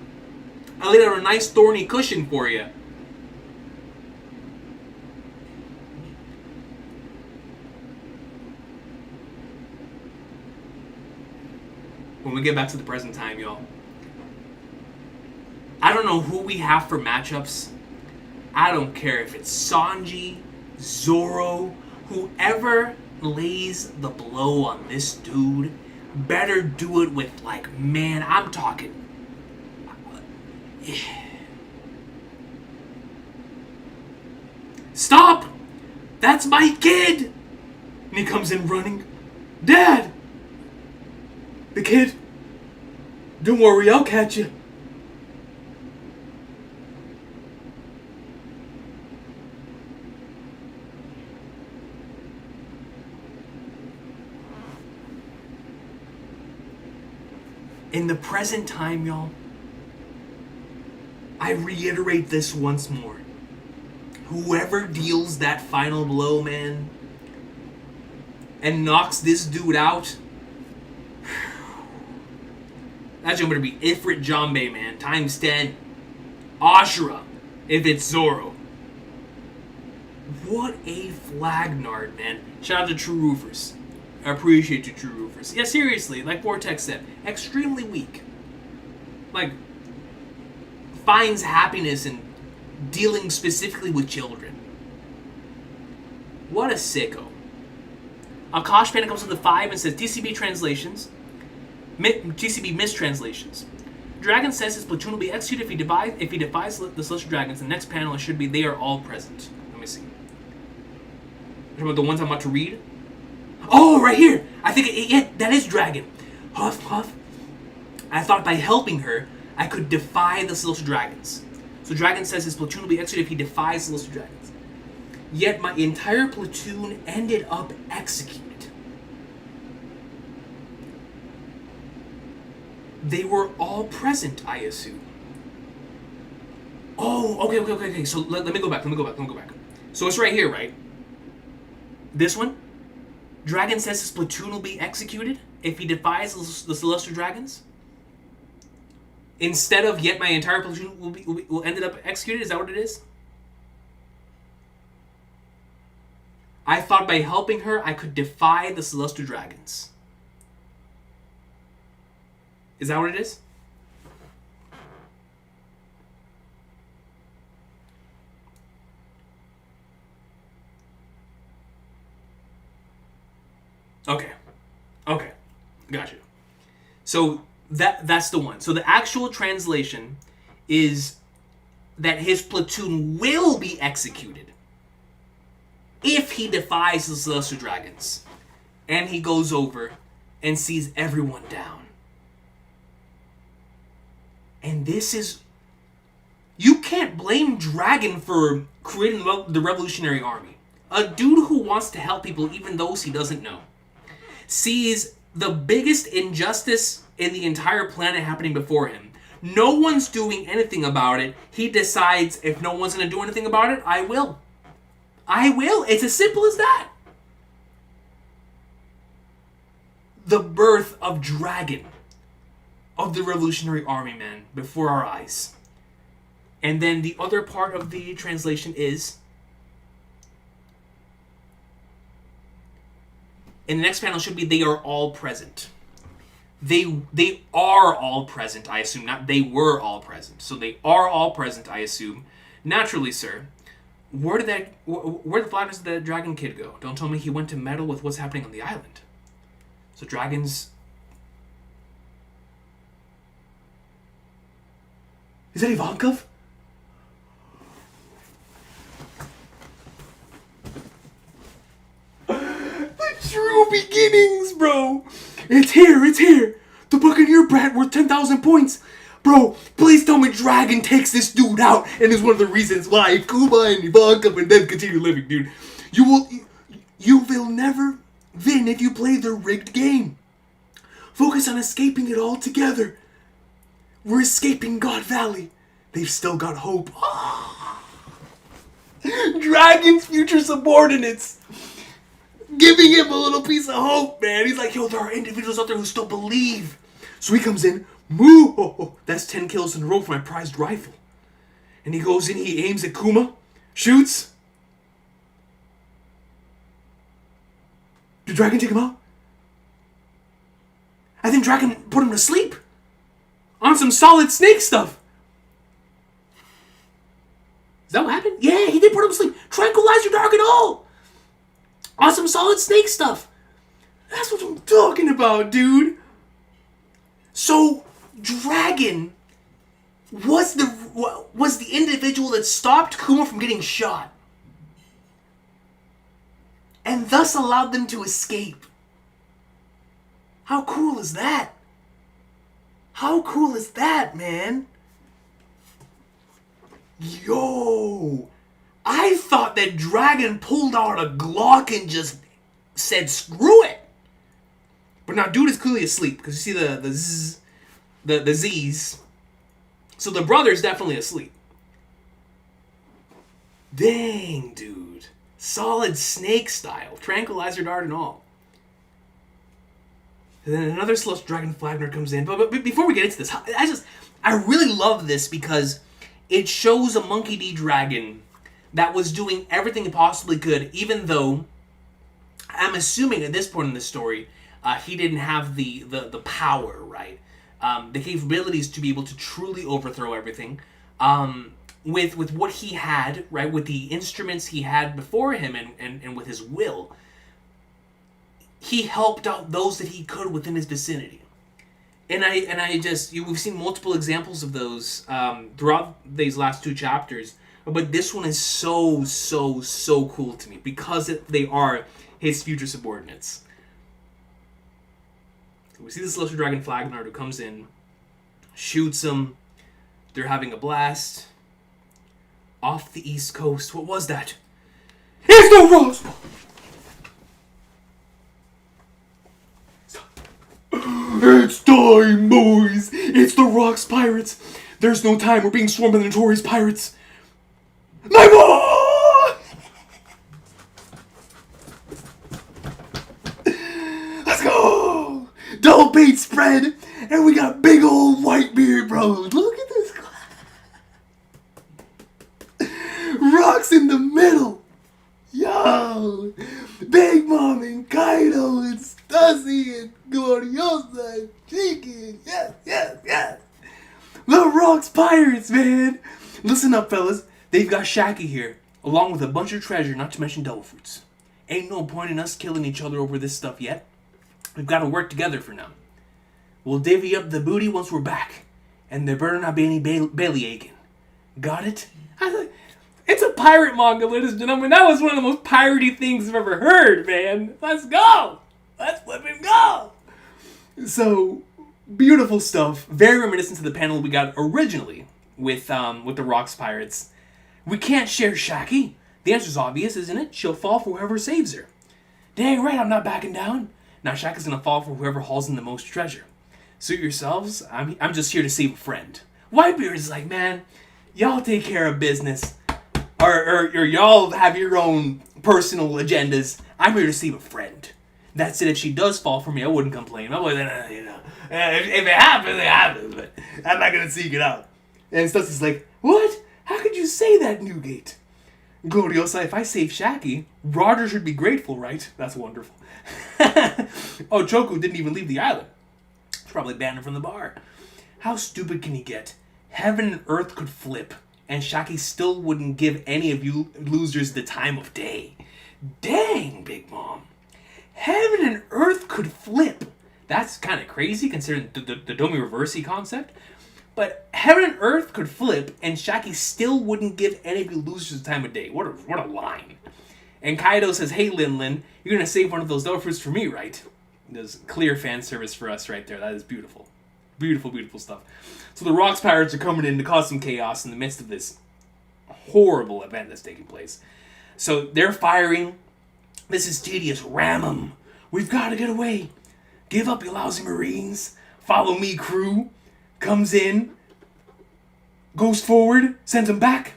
I laid out a nice thorny cushion for you. When we get back to the present time, y'all, I don't know who we have for matchups. I don't care if it's Sanji, Zoro, whoever lays the blow on this dude, better do it with, like, man, I'm talking. Stop! That's my kid! And he comes in running. Dad! The kid. Don't worry, I'll catch you. In the present time, y'all, I reiterate this once more. Whoever deals that final blow, man, and knocks this dude out, that's going to be Ifrit Jambe, man, times 10. Ashura, if it's Zoro. What a Flagnard, man. Shout out to True Roofers. I appreciate you, True Roofers. Yeah, seriously, like Vortex said, extremely weak. Like, finds happiness in dealing specifically with children. What a sicko. Akash Panda comes with the 5 and says, TCB translations. TCB mistranslations. Dragon says his platoon will be executed if he defies the Celestial Dragons. The next panel should be, they are all present. Let me see. Talking about the ones I'm about to read? Oh, right here! I think, that is Dragon. Huff, huff. I thought by helping her, I could defy the Celestial Dragons. So Dragon says his platoon will be executed if he defies Celestial Dragons. Yet my entire platoon ended up executed. They were all present, I assume. Oh, okay. So let me go back. So it's right here, right? This one? Dragon says his platoon will be executed if he defies the Celestial Dragons. Instead of, yet my entire platoon will end up executed. Is that what it is? I thought by helping her, I could defy the Celestial Dragons. Is that what it is? Okay. Gotcha. So that's the one. So the actual translation is that his platoon will be executed if he defies the Celestial Dragons. And he goes over and sees everyone down. And this is... You can't blame Dragon for creating the Revolutionary Army. A dude who wants to help people, even those he doesn't know, sees the biggest injustice in the entire planet happening before him. No one's doing anything about it. He decides, if no one's going to do anything about it, I will. It's as simple as that. The birth of Dragon, of the Revolutionary Army, man, before our eyes. And then the other part of the translation is, in the next panel should be, they are all present. They are all present, I assume. Not they were all present. So they are all present, I assume. Naturally, sir. Where the Flagnards did that dragon kid go? Don't tell me he went to meddle with what's happening on the island. So dragons... Is that Ivankov? The true beginnings, bro! It's here! The Buccaneer brat worth 10,000 points! Bro, please tell me Dragon takes this dude out and is one of the reasons why Kuma and Ivankov and them continue living, dude. You will never win if you play the rigged game. Focus on escaping it all together. We're escaping God Valley. They've still got hope. Dragon's future subordinates. Give giving him a little piece of hope, man. He's like, yo, there are individuals out there who still believe. So he comes in, moo, that's 10 kills in a row for my prized rifle. And he goes in, he aims at Kuma, shoots. Did Dragon take him out? I think Dragon put him to sleep. On some solid snake stuff. Is that what happened? Yeah, he did put him to sleep. Tranquilize your Dragon all. On some solid snake stuff. That's what I'm talking about, dude. So, Dragon was the individual that stopped Kuma from getting shot. And thus allowed them to escape. How cool is that? How cool is that, man? Yo! I thought that Dragon pulled out a Glock and just said, screw it! But now dude is clearly asleep, because you see the Z's. So the brother's definitely asleep. Dang, dude. Solid snake style. Tranquilizer dart and all. And then another Celestial Dragon Flagner comes in. But before we get into this, I really love this because it shows a Monkey D. Dragon that was doing everything it possibly could, even though I'm assuming at this point in the story, he didn't have the power, right? The capabilities to be able to truly overthrow everything. With what he had, right, with the instruments he had before him and with his will, he helped out those that he could within his vicinity. And we've seen multiple examples of those throughout these last two chapters, but this one is so cool to me because they are his future subordinates. So we see the Celestial Dragon Flagnard who comes in, shoots him, they're having a blast. Off the East Coast, what was that? It's the Rocks! It's time, boys! It's the Rocks Pirates! There's no time, we're being swarmed by the notorious pirates! My boy! Let's go! Double bait spread, and we got big old Whitebeard, bro. Look at this. Rocks in the middle. Yo! Big Mom and Kaido and Stussy and Gloriosa and Chicken. Yes. The Rocks Pirates, man. Listen up, fellas. They've got Shaki here, along with a bunch of treasure, not to mention devil fruits. Ain't no point in us killing each other over this stuff yet. We've got to work together for now. We'll divvy up the booty once we're back, and there better not be any belly aching. Got it? It's a pirate manga, ladies and gentlemen. That was one of the most piratey things I've ever heard, man. Let's go! Let's flip and go! So, beautiful stuff. Very reminiscent to the panel we got originally with the Rocks Pirates. We can't share Shaki. The answer's obvious, isn't it? She'll fall for whoever saves her. Dang right, I'm not backing down. Now Shaki's gonna fall for whoever hauls in the most treasure. Suit yourselves. I'm just here to save a friend. Whitebeard is like, man, y'all take care of business. Or y'all have your own personal agendas. I'm here to save a friend. That's it. If she does fall for me, I wouldn't complain. I'm like, if it happens, it happens. But I'm not going to seek it out. And Stussy's like, what? How could you say that, Newgate? Gloriosa, if I save Shaki, Roger should be grateful, right? That's wonderful. Oh, Choku didn't even leave the island. He's probably banned from the bar. How stupid can he get? Heaven and earth could flip, and Shaki still wouldn't give any of you losers the time of day. Dang, Big Mom. Heaven and earth could flip. That's kind of crazy considering the Domi Reversi concept. But heaven and earth could flip, and Shaki still wouldn't give any of you losers the time of day. What a line. And Kaido says, hey, Lin, you're going to save one of those devil fruits for me, right? There's clear fan service for us right there. That is beautiful. Beautiful, beautiful stuff. So the Rocks Pirates are coming in to cause some chaos in the midst of this horrible event that's taking place. So they're firing. This is tedious. Ram 'em. We've got to get away. Give up, you lousy Marines. Follow me, crew. Comes in. Goes forward. Sends them back.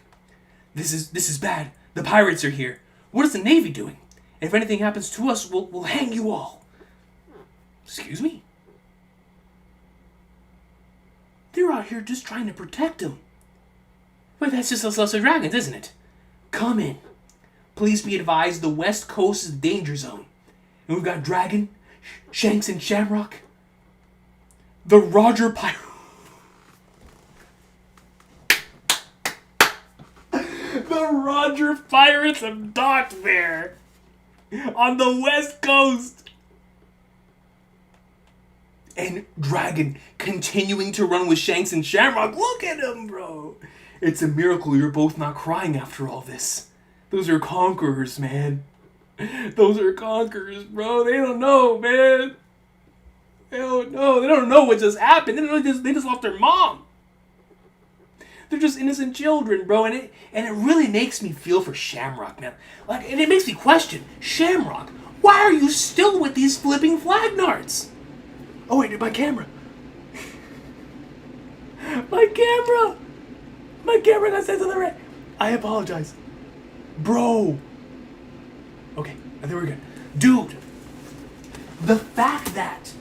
This is bad. The pirates are here. What is the Navy doing? If anything happens to us, we'll hang you all. Excuse me? They're out here just trying to protect him. But that's just us lesser dragons, isn't it? Come in. Please be advised, the West Coast is a danger zone. And we've got Dragon, Shanks, and Shamrock. The Roger Pirate. The Roger Pirates have docked there. On the West Coast. And Dragon continuing to run with Shanks and Shamrock. Look at him, bro. It's a miracle you're both not crying after all this. Those are conquerors, man. Those are conquerors, bro. They don't know, man. They don't know. They don't know what just happened. They just lost their mom. They're just innocent children, bro. And it really makes me feel for Shamrock, man. Like, and it makes me question, Shamrock, why are you still with these flipping flagnards? Oh wait, my camera. My camera. My camera got sent to the right. I apologize. Bro. Okay, I think we're good. Dude, the fact that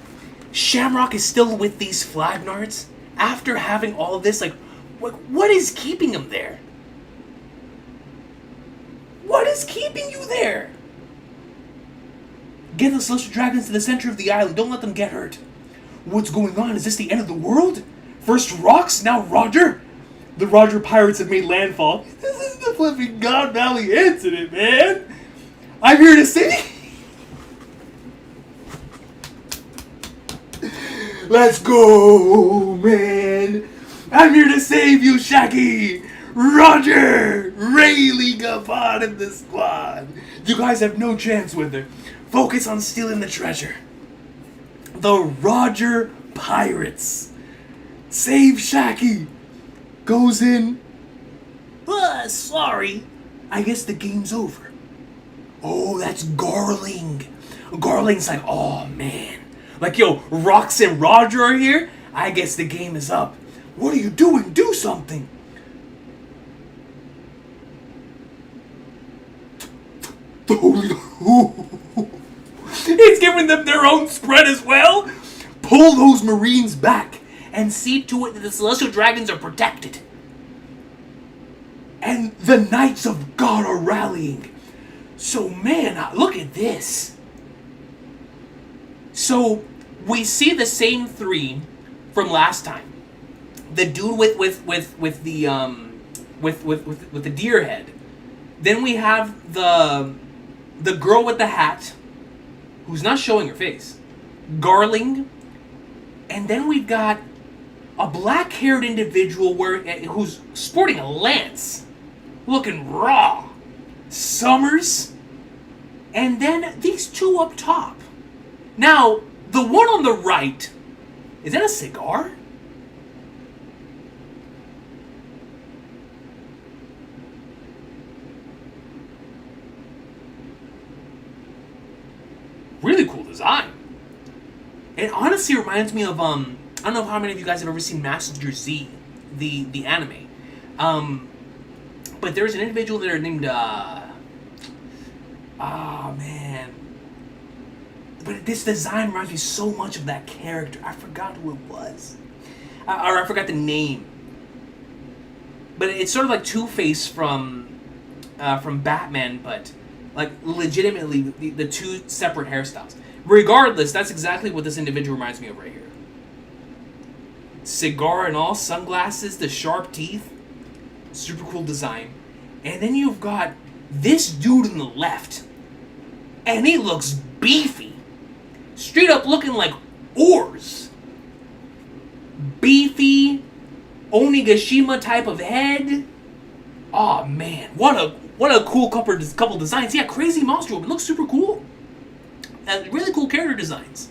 Shamrock is still with these flagnards after having all this, like, what is keeping him there? What is keeping you there? Get the celestial dragons to the center of the island. Don't let them get hurt. What's going on? Is this the end of the world? First Rocks, now Roger? The Roger Pirates have made landfall. This is the flipping God Valley incident, man. I'm here to say... Let's go, man. I'm here to save you, Shaggy. Roger. Rayleigh got part of the squad. You guys have no chance with her. Focus on stealing the treasure. The Roger Pirates. Save Shaggy. Goes in. Sorry. I guess the game's over. Oh, that's Garling. Garling's like, oh man. Like, yo, Rox and Roger are here? I guess the game is up. What are you doing? Do something. He's giving them their own spread as well. Pull those Marines back and see to it that the Celestial Dragons are protected. And the Knights of God are rallying. So, man, look at this. So, we see the same three from last time. The dude with the deer head. Then we have the girl with the hat, who's not showing her face. Garling. And then we've got a black-haired individual who's sporting a lance, looking raw. Summers. And then these two up top. Now, the one on the right, is that a cigar? Really cool design. It honestly reminds me of, I don't know how many of you guys have ever seen Master Z, the anime. But there's an individual there named, man. But this design reminds me so much of that character. I forgot who it was. Or I forgot the name. But it's sort of like Two-Face from Batman, but like legitimately the two separate hairstyles. Regardless, that's exactly what this individual reminds me of right here. Cigar and all, sunglasses, the sharp teeth. Super cool design. And then you've got this dude on the left. And he looks beefy. Straight up looking like oars. Beefy, Onigashima type of head. Oh man, what a cool couple designs. Yeah, crazy monster woman. Looks super cool. Really cool character designs.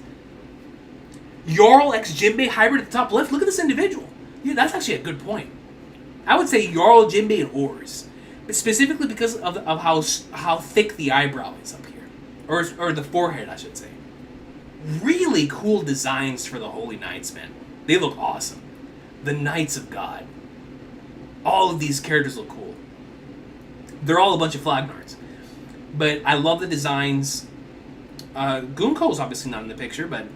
Jarl x Jinbei hybrid at the top left. Look at this individual. Yeah, that's actually a good point. I would say Jarl, Jinbei, and oars. But specifically because of how thick the eyebrow is up here. Or the forehead, I should say. Really cool designs for the Holy Knights, man. They look awesome. The Knights of God. All of these characters look cool. They're all a bunch of flagnards. But I love the designs. Gunko's obviously not in the picture, but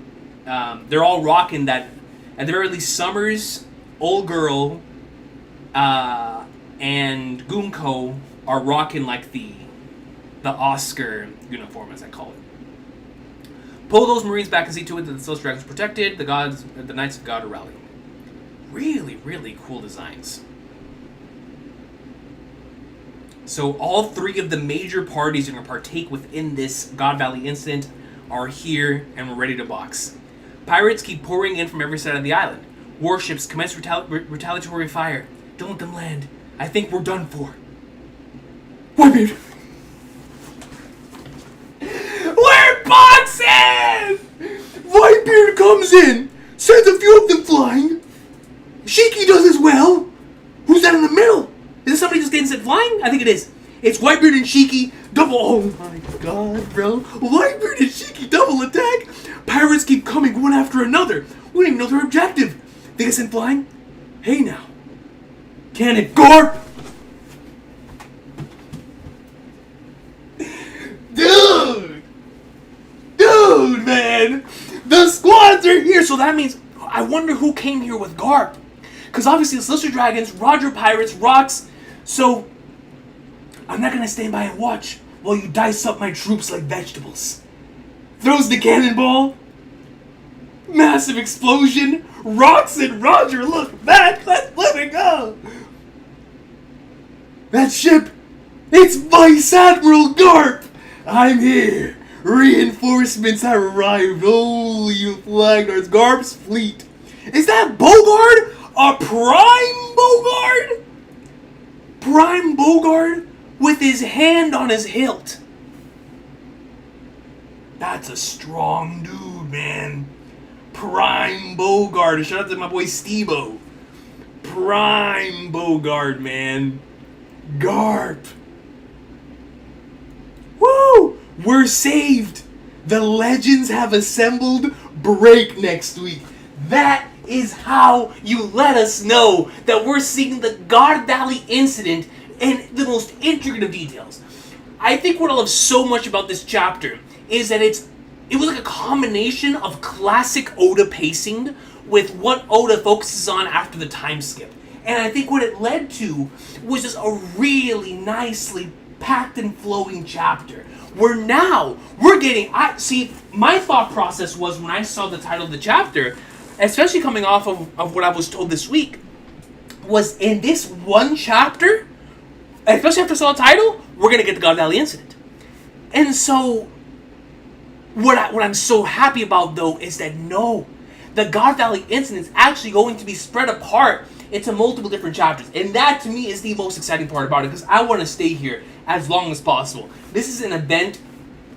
they're all rocking that. At the very least, Summers, Old Girl, and Gunko are rocking like the Oscar uniform, as I call it. Pull those Marines back and see to it that the Celestial Dragons are protected. The Knights of God are rallying. Really, really cool designs. So all three of the major parties that are going to partake within this God Valley incident are here and we're ready to box. Pirates keep pouring in from every side of the island. Warships commence retaliatory fire. Don't let them land. I think we're done for. Whitebeard! We're boxing! Whitebeard comes in, sends a few of them flying. Shiki does as well. Who's that in the middle? Is this somebody just getting sent flying? I think it is. It's Whitebeard and Shiki double. Oh my god, bro. Whitebeard and Shiki double attack. Pirates keep coming one after another. We don't even know their objective. They get sent flying. Hey now. Cannon Garp! Dude, man! The squads are here! So that means, I wonder who came here with Garp. Because obviously it's Celestial Dragons, Roger Pirates, Rocks. So, I'm not going to stand by and watch while you dice up my troops like vegetables. Throws the cannonball. Massive explosion. Rocks and Roger look back. Let's let it go. That ship, it's Vice Admiral Garp. I'm here. Reinforcements have arrived. Oh, you flag guards. Garp's fleet. Is that Bogard? A Prime Bogard? Prime Bogard with his hand on his hilt. That's a strong dude, man. Prime Bogard. Shout out to my boy Steve-O. Prime Bogard, man. Garp. Woo! We're saved. The legends have assembled. Break next week. That is how you let us know that we're seeing the God Valley incident in the most intricate of details. I think what I love so much about this chapter is that it was like a combination of classic Oda pacing with what Oda focuses on after the time skip. And I think what it led to was just a really nicely packed and flowing chapter. Where now we're getting... my thought process was when I saw the title of the chapter, especially coming off of what I was told this week, was in this one chapter, especially after I saw the title, we're going to get the God Valley incident. And so, what I'm so happy about, though, is that no, the God Valley incident is actually going to be spread apart into multiple different chapters. And that, to me, is the most exciting part about it, because I want to stay here as long as possible. This is an event,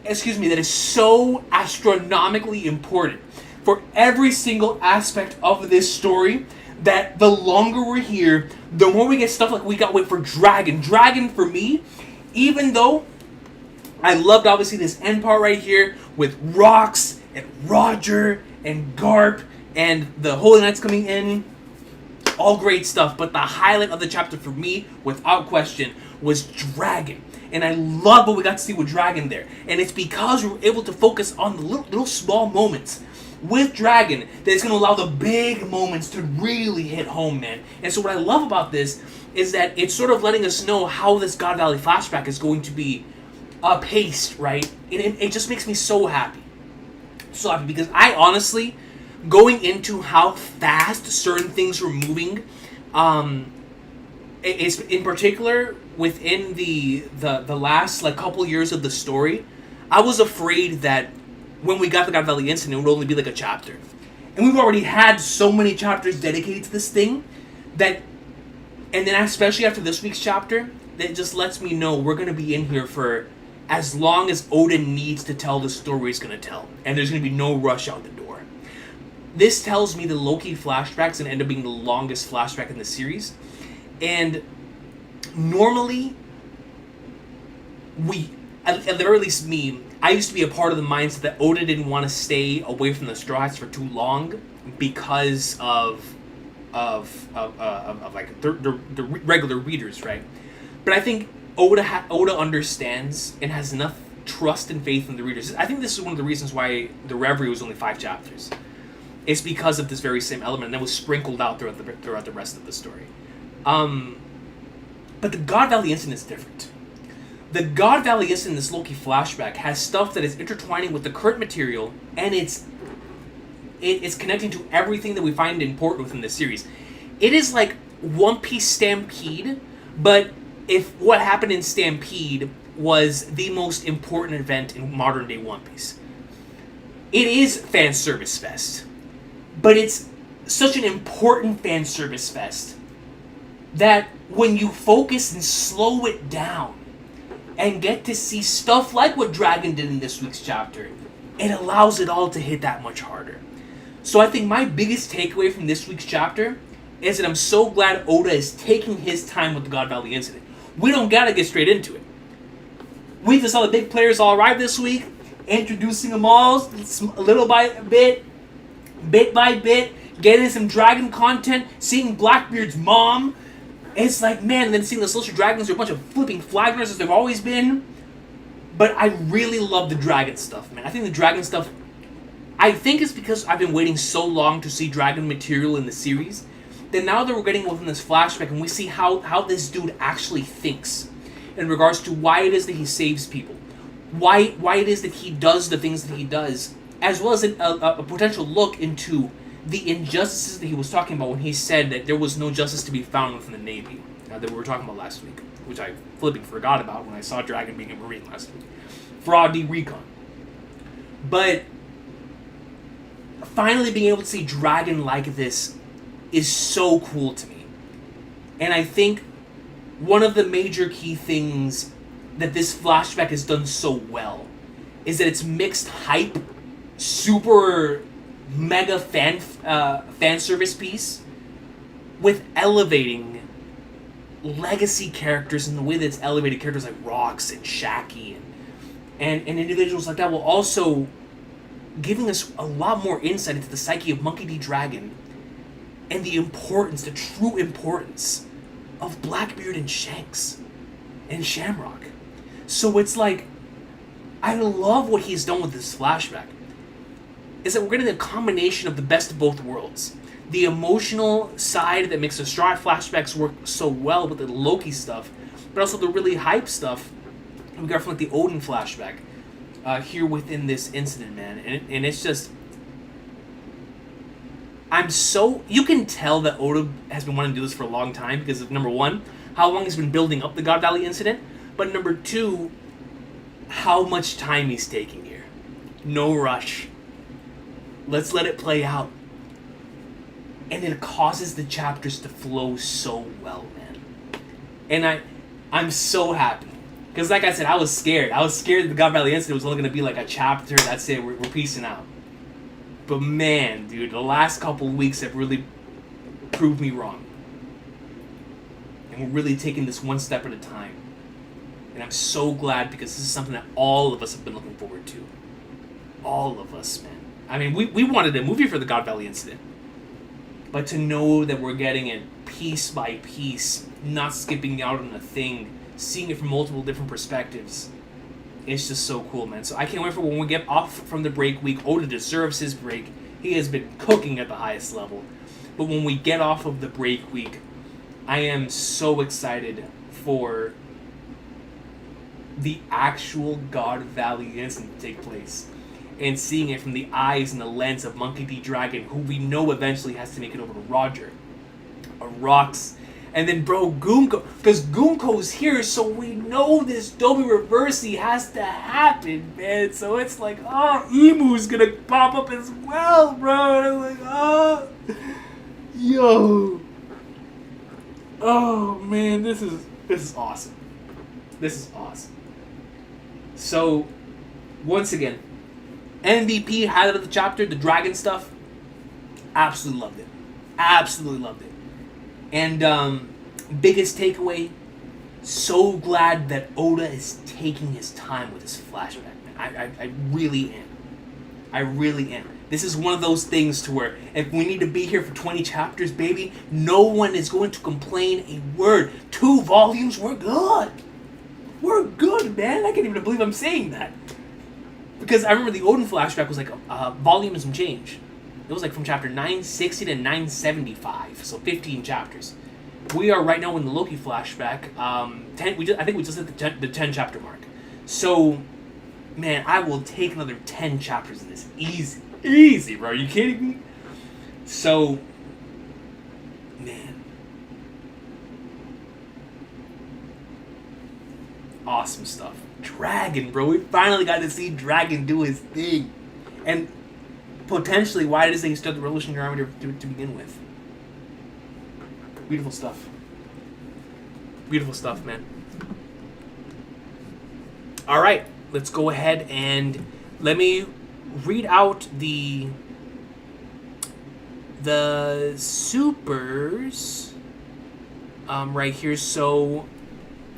that is so astronomically important for every single aspect of this story, that the longer we're here, the more we get stuff like we got wait for Dragon. Dragon, for me, even though I loved, obviously, this end part right here with Rocks and Roger and Garp and the Holy Knights coming in, all great stuff, but the highlight of the chapter for me, without question, was Dragon. And I love what we got to see with Dragon there. And it's because we were able to focus on the little small moments with Dragon that is going to allow the big moments to really hit home, man. And so what I love about this is that it's sort of letting us know how this God Valley flashback is going to be paced, right? It just makes me so happy. So happy, because I honestly, going into how fast certain things were moving, it's in particular within the last couple years of the story, I was afraid that when we got the God Valley incident, it would only be like a chapter. And we've already had so many chapters dedicated to this thing that, and then especially after this week's chapter, that just lets me know we're going to be in here for as long as Oda needs to tell the story he's going to tell. And there's going to be no rush out the door. This tells me the Loki flashback is going to end up being the longest flashback in the series. And normally, at the very least me, I used to be a part of the mindset that Oda didn't want to stay away from the Straw Hats for too long because of like the regular readers, right? But I think Oda understands and has enough trust and faith in the readers. I think this is one of the reasons why the Reverie was only 5 chapters. It's because of this very same element that was sprinkled out throughout the rest of the story. But the God Valley incident is different. The God Valley incident in this Loki flashback has stuff that is intertwining with the current material, and it's connecting to everything that we find important within this series. It is like One Piece Stampede, but if what happened in Stampede was the most important event in modern day One Piece. It is fan service fest, but it's such an important fan service fest that when you focus and slow it down and get to see stuff like what Dragon did in this week's chapter, it allows it all to hit that much harder. So I think my biggest takeaway from this week's chapter is that I'm so glad Oda is taking his time with the God Valley incident. We don't gotta get straight into it. We just saw the big players all arrive this week, introducing them all little by bit by bit, getting some Dragon content, seeing Blackbeard's mom. It's like, man, then seeing the Celestial Dragons are a bunch of flipping flaggers as they've always been. But I really love the Dragon stuff, man. I think the Dragon stuff, I think it's because I've been waiting so long to see Dragon material in the series, that now that we're getting within this flashback and we see how this dude actually thinks in regards to why it is that he saves people, why it is that he does the things that he does, as well as a potential look into the injustices that he was talking about when he said that there was no justice to be found within the Navy, that we were talking about last week, which I flipping forgot about when I saw Dragon being a Marine last week. Fraud Recon. But finally being able to see Dragon like this is so cool to me. And I think one of the major key things that this flashback has done so well is that it's mixed hype, super mega fan service piece, with elevating legacy characters in the way that it's elevated characters like Rox and Shaki and individuals like that, while also giving us a lot more insight into the psyche of Monkey D. Dragon and the importance, the true importance of Blackbeard and Shanks and Shamrock. So it's like, I love what he's done with this flashback. Is that we're getting a combination of the best of both worlds. The emotional side that makes the Strahd flashbacks work so well with the Loki stuff, but also the really hype stuff we got from like the Odin flashback here within this incident, man. And it's just, you can tell that Oda has been wanting to do this for a long time because of, number one, how long he's been building up the God Valley incident, but number two, how much time he's taking here. No rush. Let's let it play out. And it causes the chapters to flow so well, man. And I'm so happy. Because like I said, I was scared. I was scared that the God Valley incident was only going to be like a chapter, that's it, we're peacing out. But man, dude, the last couple of weeks have really proved me wrong. And we're really taking this one step at a time. And I'm so glad because this is something that all of us have been looking forward to. All of us, man. I mean, we wanted a movie for the God Valley incident. But to know that we're getting it piece by piece, not skipping out on a thing, seeing it from multiple different perspectives, it's just so cool, man. So I can't wait for when we get off from the break week. Oda deserves his break. He has been cooking at the highest level. But when we get off of the break week, I am so excited for the actual God Valley incident to take place. And seeing it from the eyes and the lens of Monkey D. Dragon, who we know eventually has to make it over to Roger. Or Rox. And then, bro, Goonko. Because Goonko's here, so we know this Dobby Reversi has to happen, man. So it's like, oh, Emu's gonna pop up as well, bro. And I'm like, oh. Yo. Oh, man, this is awesome. This is awesome. So, once again, MVP highlight of the chapter, the dragon stuff. Absolutely loved it. Absolutely loved it. And biggest takeaway, so glad that Oda is taking his time with his flashback, man. I really am. I really am. This is one of those things to where if we need to be here for 20 chapters, baby, no one is going to complain a word. 2 volumes, we're good. We're good, man. I can't even believe I'm saying that. Because I remember the Odin flashback was like a volume and some change. It was like from chapter 960 to 975, so 15 chapters. We are right now in the Loki flashback. 10. I think we just hit the 10 chapter mark. So, man, I will take another 10 chapters in this. Easy, bro. Are you kidding me? So, man, awesome stuff. Dragon, bro. We finally got to see Dragon do his thing, and potentially, why does he start the Revolutionary Army to begin with? Beautiful stuff. Beautiful stuff, man. All right, let's go ahead and let me read out the supers right here. So,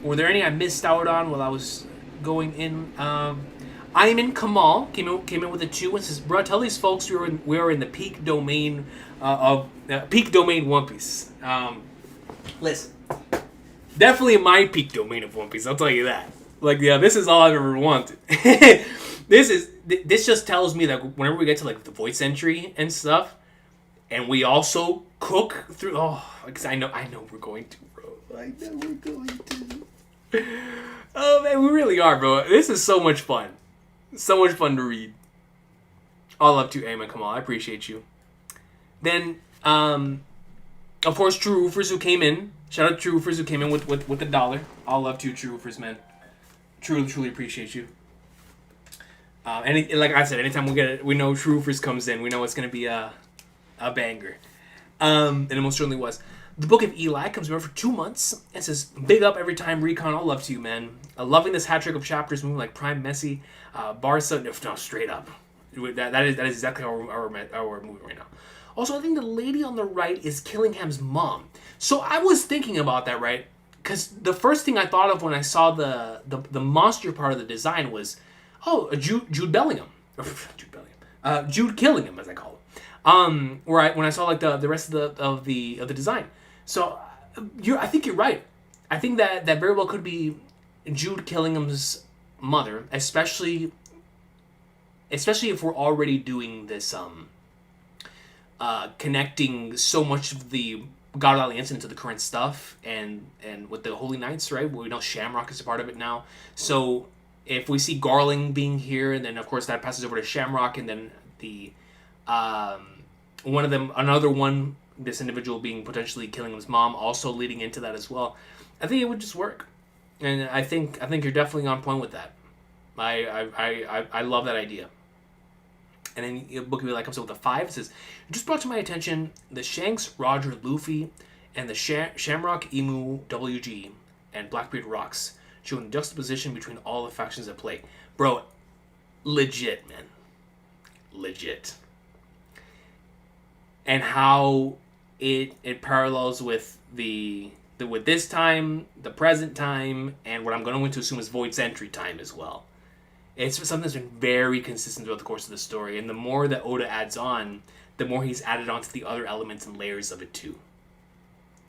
were there any I missed out on while I was going in? I'm in Kamal came in with a 2 and says, "Bro, tell these folks we are in the peak domain of peak domain One Piece." Listen, definitely in my peak domain of One Piece. I'll tell you that. Like, yeah, this is all I've ever wanted. This just tells me that whenever we get to like the voice entry and stuff, and we also cook through. Oh, because I know we're going to, bro. I know we're going to. Oh man, we really are, bro. This is so much fun. So much fun to read. All love to Eamon Kamal. I appreciate you. Then, of course, True Roofers who came in. Shout out to True Roofers who came in with $1. All love to you, True Roofers, man. Truly appreciate you. And like I said, anytime we know True Roofers comes in, we know it's gonna be a banger. And it most certainly was. The Book of Eli comes over for 2 months and says, "Big up every time, Recon. All love to you, man. Loving this hat trick of chapters moving like Prime Messi, Barca. No, straight up. That is exactly how we're moving right now." Also, I think the lady on the right is Killingham's mom. So I was thinking about that, right? Because the first thing I thought of when I saw the monster part of the design was, Jude Bellingham. Jude Killingham, as I call him. When I saw like the rest of the design. So I think you're right. I think that very well could be Jude Killingham's mother, especially if we're already doing this connecting so much of the God Alliance into the current stuff, and with the Holy Knights, right? We know Shamrock is a part of it now. So if we see Garling being here, and then of course that passes over to Shamrock, and then the one of them, another one, this individual being potentially Killingham's mom, also leading into that as well. I think it would just work, and I think you're definitely on point with that. I love that idea. And then the book comes up with a 5. It says, "It just brought to my attention the Shanks, Roger, Luffy, and the Shamrock, Emu, WG, and Blackbeard rocks, showing the juxtaposition between all the factions at play." Bro, legit, man. Legit. And how it parallels with with this time, the present time, and what I'm going to assume is Void's entry time as well. It's something that's been very consistent throughout the course of the story, and the more that Oda adds on, the more he's added on to the other elements and layers of it too.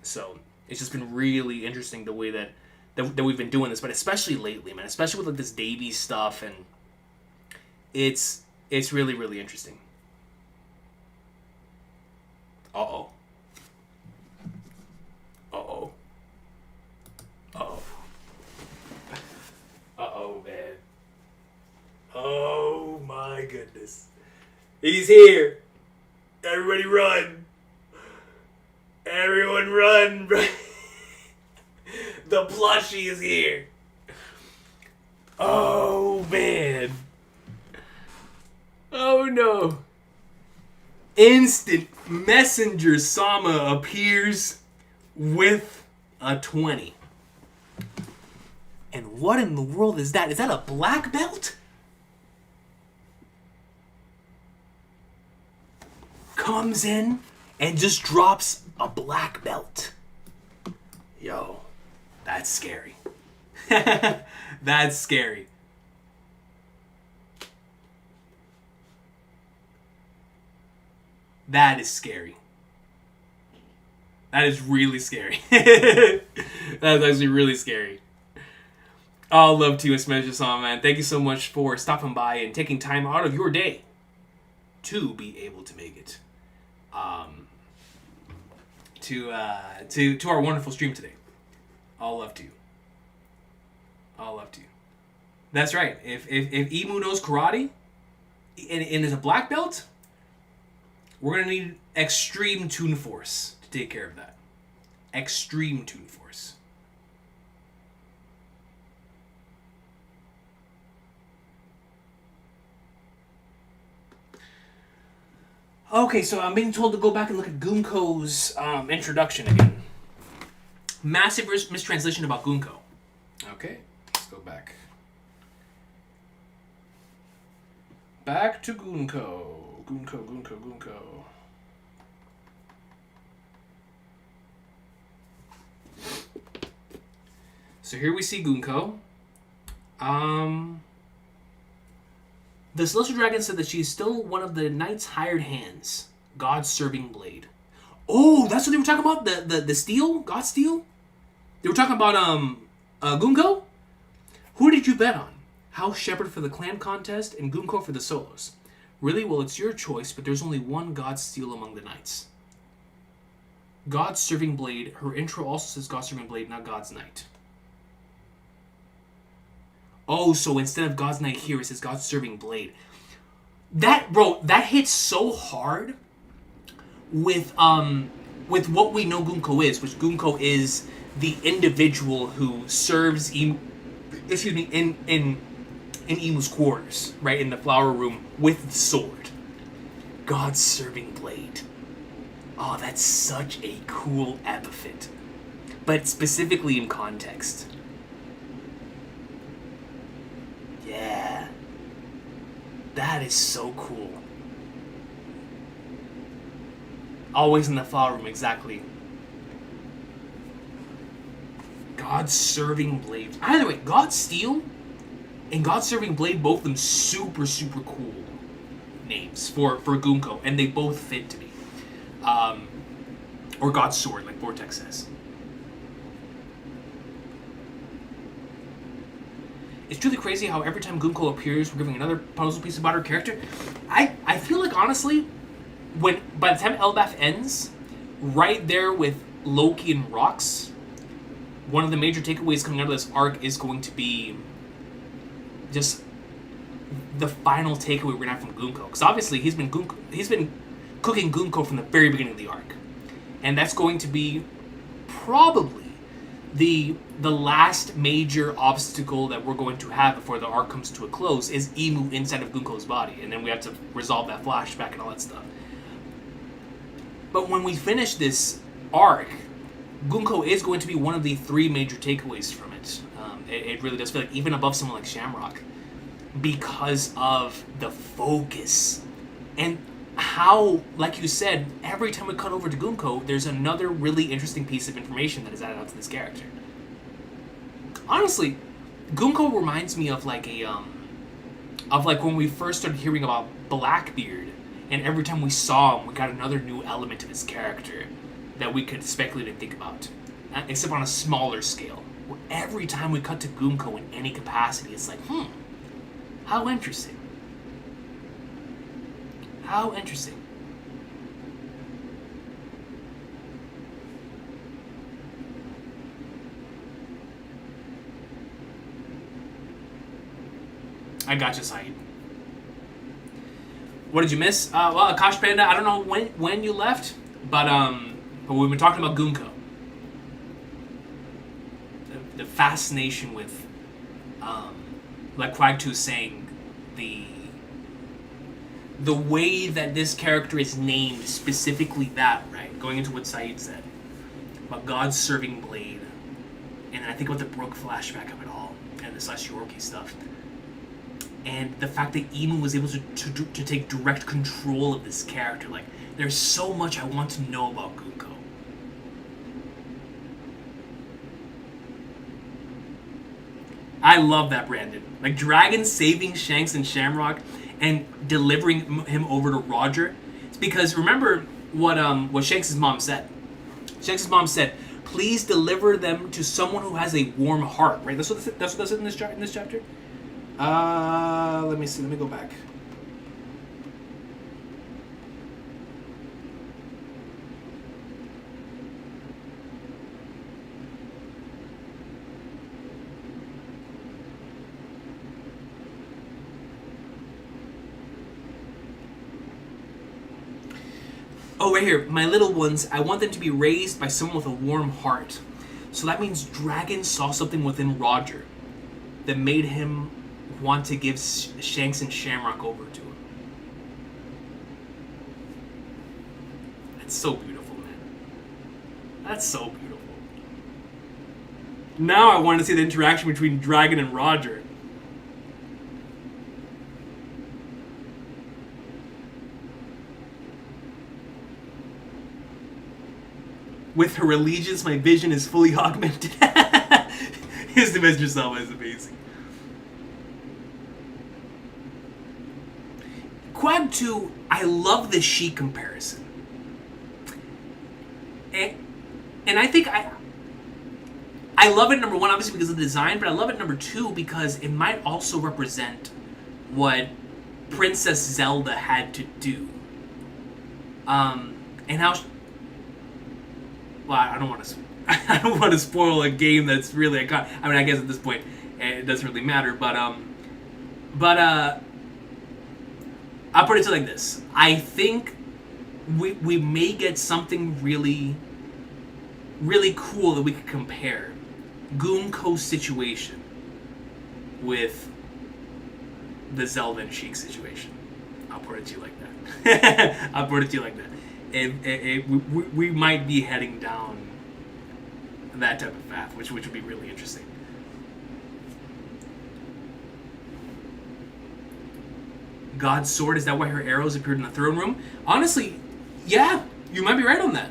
So it's just been really interesting the way that we've been doing this, but especially lately, man. Especially with like this Davies stuff, and it's really, really interesting. Uh-oh. Uh-oh. Uh-oh. Uh-oh, man. Oh my goodness. He's here. Everybody run. Everyone run. The plushie is here. Oh man. Oh no. Instant Messenger Sama appears with a 20. And what in the world is that? Is that a black belt? Comes in and just drops a black belt. Yo, that's scary. That's scary. That is scary. That is really scary. That's actually really scary. All love to you, Smash-a-Song, man. Thank you so much for stopping by and taking time out of your day to be able to make it to our wonderful stream today. All love to you. All love to you. That's right. If Emu knows karate and is a black belt, we're gonna need Extreme Toon Force to take care of that. Extreme Toon Force. Okay, so I'm being told to go back and look at Gunko's introduction again. Massive mistranslation about Gunko. Okay, let's go back. Back to Gunko. Gunko. So here we see Gunko. The Celestial Dragon said that she is still one of the Knight's hired hands. God's serving blade. Oh, that's what they were talking about? The steel? God steel? They were talking about Gunko? Who did you bet on? House Shepherd for the clan contest and Gunko for the solos. Really? Well, it's your choice, but there's only one God steel among the Knights. God's serving blade. Her intro also says God's serving blade, not God's Knight. Oh, so instead of God's Knight here, it says God's serving blade. That hits so hard with what we know Gunko is, which Gunko is the individual who serves in Emu's quarters, right, in the flower room with the sword. God's serving blade. Oh, that's such a cool epithet. But specifically in context. Yeah. That is so cool. Always in the flower room, exactly. God's serving blade. Either way, God's Steel and God's serving blade, both of them super, super cool names for Gunko, and they both fit to me. Or God's sword, like Vortex says. It's truly crazy how every time Gunko appears, we're giving another puzzle piece about her character. I feel like, honestly, by the time Elbaf ends, right there with Loki and Rox, one of the major takeaways coming out of this arc is going to be just the final takeaway we're gonna have from Gunko. Because obviously he's been cooking Gunko from the very beginning of the arc, and that's going to be probably the last major obstacle that we're going to have before the arc comes to a close is Emu inside of Gunko's body, and then we have to resolve that flashback and all that stuff. But when we finish this arc, Gunko is going to be one of the three major takeaways from it. It really does feel like, even above someone like Shamrock, because of the focus and how, like you said, every time we cut over to Gunko, there's another really interesting piece of information that is added onto this character. Honestly, Gunko reminds me of like when we first started hearing about Blackbeard, and every time we saw him, we got another new element of his character that we could speculate and think about, except on a smaller scale. Where every time we cut to Gunko in any capacity, it's like, how interesting. How interesting. I got you, Saeed. What did you miss? Well, Akash Panda, I don't know when you left, but we've been talking about Gunko. The fascination with, like Quag2 is saying, the way that this character is named, specifically that, right? Going into what Saeed said about God's serving blade, and I think about the Brook flashback of it all, and the Sashiorki stuff, and the fact that Emu was able to take direct control of this character. Like, there's so much I want to know about Gunko. I love that, Brandon. Like, Dragon saving Shanks and Shamrock and delivering him over to Roger. It's because, remember what Shanks' mom said. Shanks' mom said, Please deliver them to someone who has a warm heart. Right? That's what that's in this chapter. Let me see. Let me go back. Oh, right here. My little ones, I want them to be raised by someone with a warm heart. So that means Dragon saw something within Roger that made him want to give Shanks and Shamrock over to him. That's so beautiful, man. That's so beautiful. Now I want to see the interaction between Dragon and Roger. With her allegiance, my vision is fully augmented. His Dimension Selma is amazing. Quad 2, I love the Sheik comparison. And I think I love it, number one, obviously because of the design, but I love it, number two, because it might also represent what Princess Zelda had to do. And how... Well, I don't want to spoil a game that's really iconic. I mean, I guess at this point it doesn't really matter, but I'll put it like this. I think we may get something really, really cool that we could compare Goonko's situation with the Zelda and Sheik situation. I'll put it to you like that. I'll put it to you like that. We might be heading down that type of path, which would be really interesting. God's sword, is that why her arrows appeared in the throne room? Honestly, yeah, you might be right on that.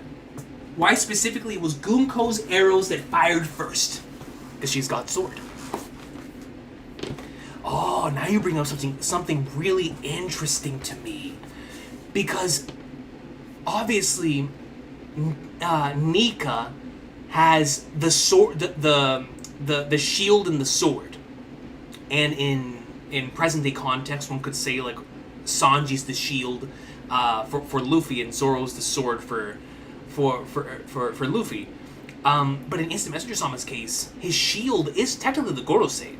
Why specifically it was Goonko's arrows that fired first? Because she's God's sword. Oh, now you bring up something really interesting to me. Because obviously, Nika has the sword, the shield and the sword, and in present day context, one could say like Sanji's the shield for Luffy, and Zoro's the sword for Luffy. But in Instant Messenger Sama's case, his shield is technically the Gorosei,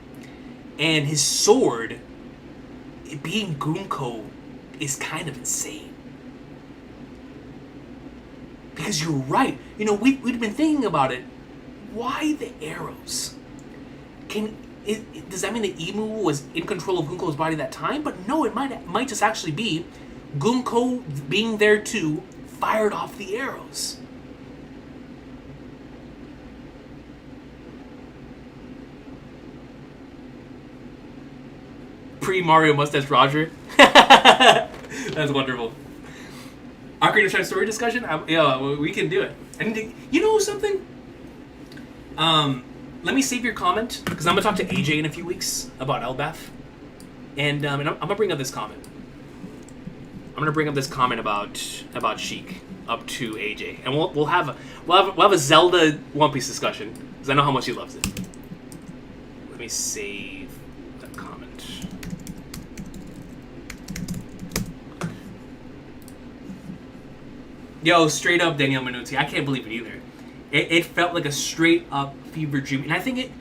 and his sword, being Goonko, is kind of insane. Because you're right. You know, we've been thinking about it. Why the arrows? Does that mean that Emu was in control of Goonko's body at that time? But no, it might just actually be Goonko being there too, fired off the arrows. Pre-Mario Mustache Roger. That's wonderful. Ocarina of Time story discussion? Yeah, we can do it. You know something? Let me save your comment, because I'm going to talk to AJ in a few weeks about Elbaf. And I'm going to bring up this comment. I'm going to bring up this comment about Sheik up to AJ. And we'll have a Zelda One Piece discussion, because I know how much he loves it. Let me save that comment. Yo, straight up Danielle Minuti. I can't believe it either. It felt like a straight up fever dream. And I think it,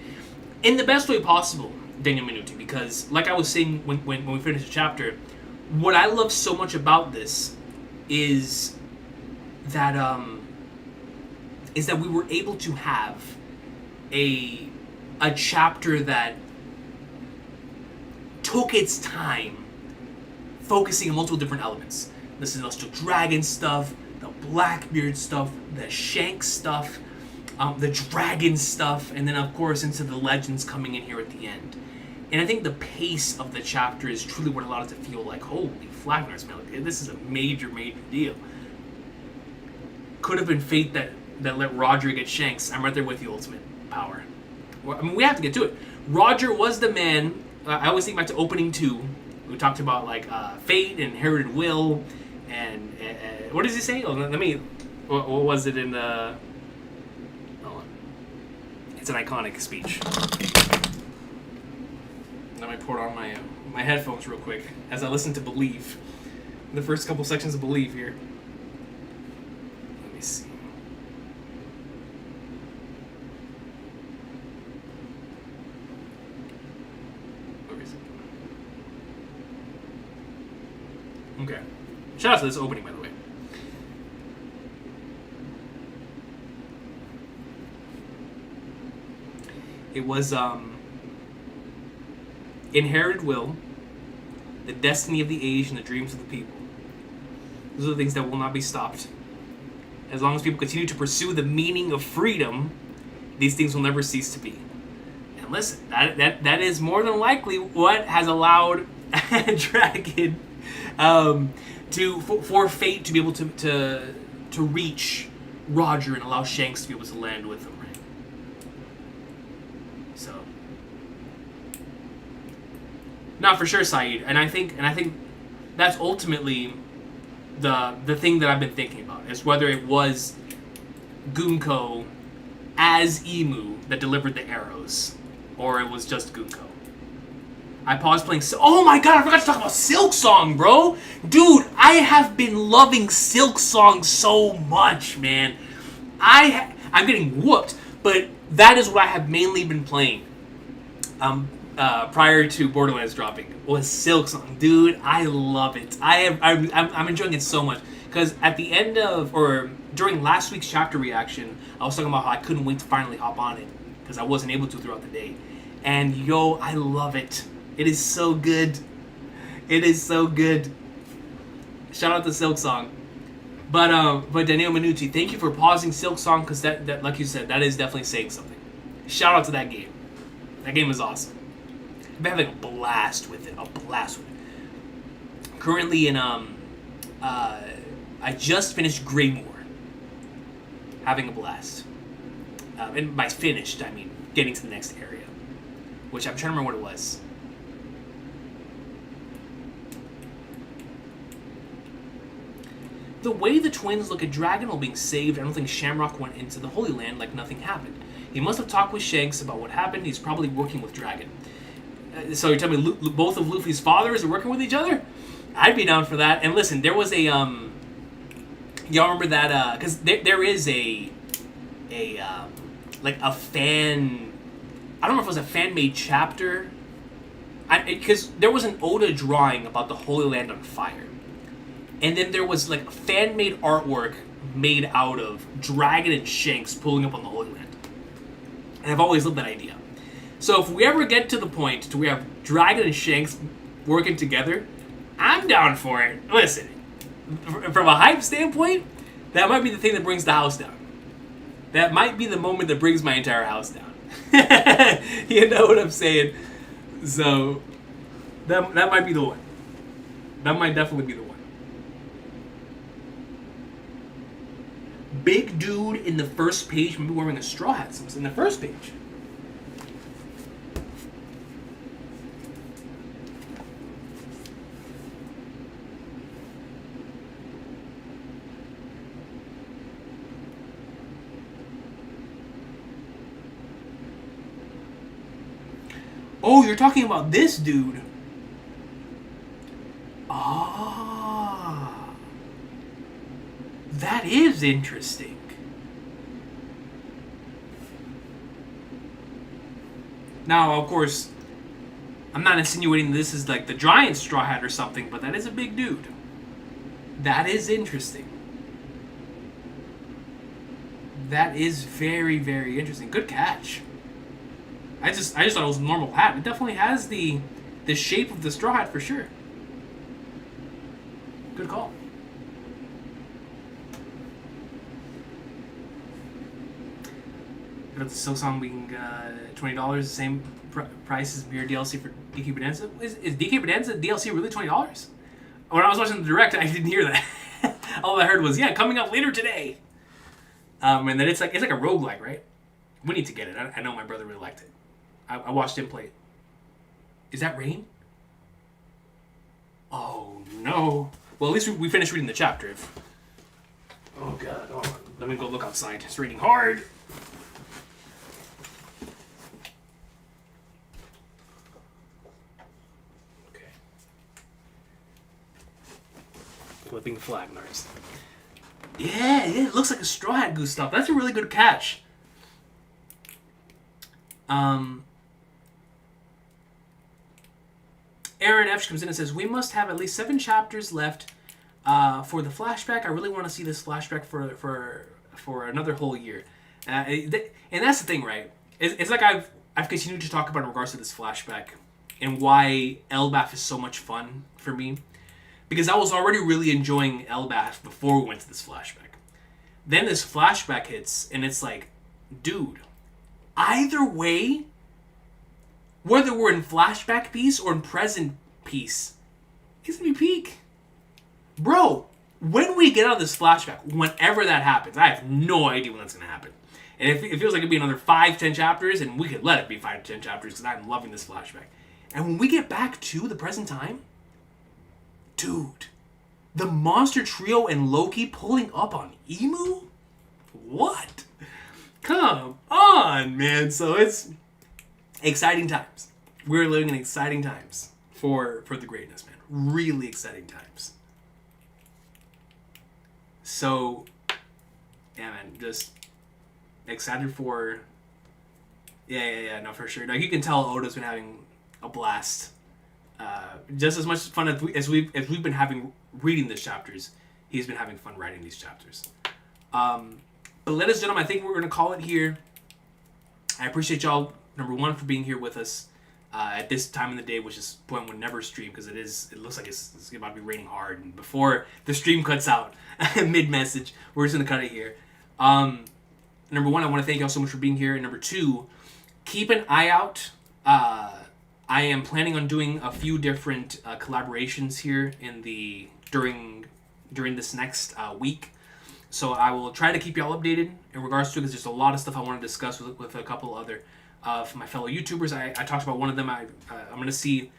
in the best way possible, Danielle Minuti, because like I was saying when we finished the chapter, what I love so much about this is that we were able to have a chapter that took its time focusing on multiple different elements. The Celestial Dragon stuff, the Blackbeard stuff, the Shanks stuff, the Dragon stuff, and then of course into the legends coming in here at the end. And I think the pace of the chapter is truly what allowed us to feel like, holy flagners, man, like, this is a major, major deal. Could have been fate that let Roger get Shanks. I'm right there with you, Ultimate Power. I mean, we have to get to it. Roger was the man. I always think back to opening 2. We talked about like fate and inherited will, and what does he say? Oh, let me. What was it in the? Oh, It's an iconic speech. Let me pour it on my headphones real quick as I listen to Believe. The first couple sections of Believe here. Let me see. Where is it? Okay. Shout out to this opening, by the way. It was inherited will, the destiny of the age, and the dreams of the people. Those are the things that will not be stopped. As long as people continue to pursue the meaning of freedom, these things will never cease to be. And listen, that is more than likely what has allowed Dragon for Fate to be able to reach Roger and allow Shanks to be able to land with him, right? So, not for sure, Saeed, and I think that's ultimately the thing that I've been thinking about, is whether it was Gunko as Emu that delivered the arrows, or it was just Gunko. I paused playing. Oh my god, I forgot to talk about Silk Song, bro. Dude, I have been loving Silk Song so much, man. I'm getting whooped, but that is what I have mainly been playing. Prior to Borderlands dropping, was Silk Song. Dude, I love it. I'm enjoying it so much, because at the end of, or during last week's chapter reaction, I was talking about how I couldn't wait to finally hop on it, because I wasn't able to throughout the day. And yo, I love it. It is so good. It is so good. Shout out to Silk Song. But Daniel Minucci, thank you for pausing Silk Song, because that, like you said, that is definitely saying something. Shout out to that game. That game is awesome. I've been having a blast with it. Currently in I just finished Greymoor. Having a blast. And by finished, I mean getting to the next area, which I'm trying to remember what it was. The way the twins look at Dragon while being saved, I don't think Shamrock went into the Holy Land like nothing happened. He must have talked with Shanks about what happened. He's probably working with Dragon. So you're telling me both of Luffy's fathers are working with each other? I'd be down for that. And listen, there was a y'all remember that? Because there is a fan. I don't know if it was a fan made chapter. Because there was an Oda drawing about the Holy Land on fire, and then there was like fan made artwork made out of Dragon and Shanks pulling up on the Holy Land. And I've always loved that idea. So if we ever get to the point to where we have Dragon and Shanks working together, I'm down for it. Listen, from a hype standpoint, that might be the thing that brings the house down. That might be the moment that brings my entire house down. You know what I'm saying? So, that might be the one. That might definitely be the one. Big dude in the first page, maybe wearing a straw hat. So it's in the first page. Oh, you're talking about this dude. Ah. That is interesting. Now, of course, I'm not insinuating this is like the giant straw hat or something, but that is a big dude. That is interesting. That is very, very interesting. Good catch. I just thought it was a normal hat. It definitely has the shape of the straw hat for sure. Good call. But the Silk Song being $20, the same price as Mirror DLC for DK Bonanza. Is DK Bonanza DLC really $20? When I was watching the direct, I didn't hear that. All I heard was, yeah, coming up later today. And then it's like a roguelike, right? We need to get it. I know my brother really liked it. I watched him play it. Is that rain? Oh, no. Well, at least we finished reading the chapter. Oh, God. Hold on. Let me go look outside. It's raining hard. Flipping Flagnards. Yeah, it looks like a Straw Hat Gustav. That's a really good catch. Aaron F. comes in and says, we must have at least 7 chapters left for the flashback. I really want to see this flashback for another whole year. And that's the thing, right? It's like I've continued to talk about in regards to this flashback and why Elbaf is so much fun for me. Because I was already really enjoying Elbaf before we went to this flashback. Then this flashback hits, and it's like, dude, either way, whether we're in flashback piece or in present piece, it's gonna be peak. Bro, when we get out of this flashback, whenever that happens, I have no idea when that's gonna happen. And it feels like it'd be another 5-10 chapters, and we could let it be 5-10 chapters because I'm loving this flashback. And when we get back to the present time, dude, the monster trio and Loki pulling up on Emu? What? Come on, man. So it's exciting times. We're living in exciting times for the greatness, man. Really exciting times. So, yeah, man, just excited for... Yeah, no, for sure. Like, you can tell Oda's been having a blast. Just as much fun as we've been having reading these chapters, he's been having fun writing these chapters. But ladies and gentlemen, I think we're going to call it here. I appreciate y'all, number one, for being here with us at this time of the day, which is point we'll never stream because it looks like it's about to be raining hard. And before the stream cuts out mid-message, we're just going to cut it here. Number one, I want to thank y'all so much for being here. And number two, keep an eye out. I am planning on doing a few different collaborations here during this next week. So I will try to keep y'all updated in regards to it because there's a lot of stuff I want to discuss with a couple other of my fellow YouTubers. I talked about one of them. I'm going to see...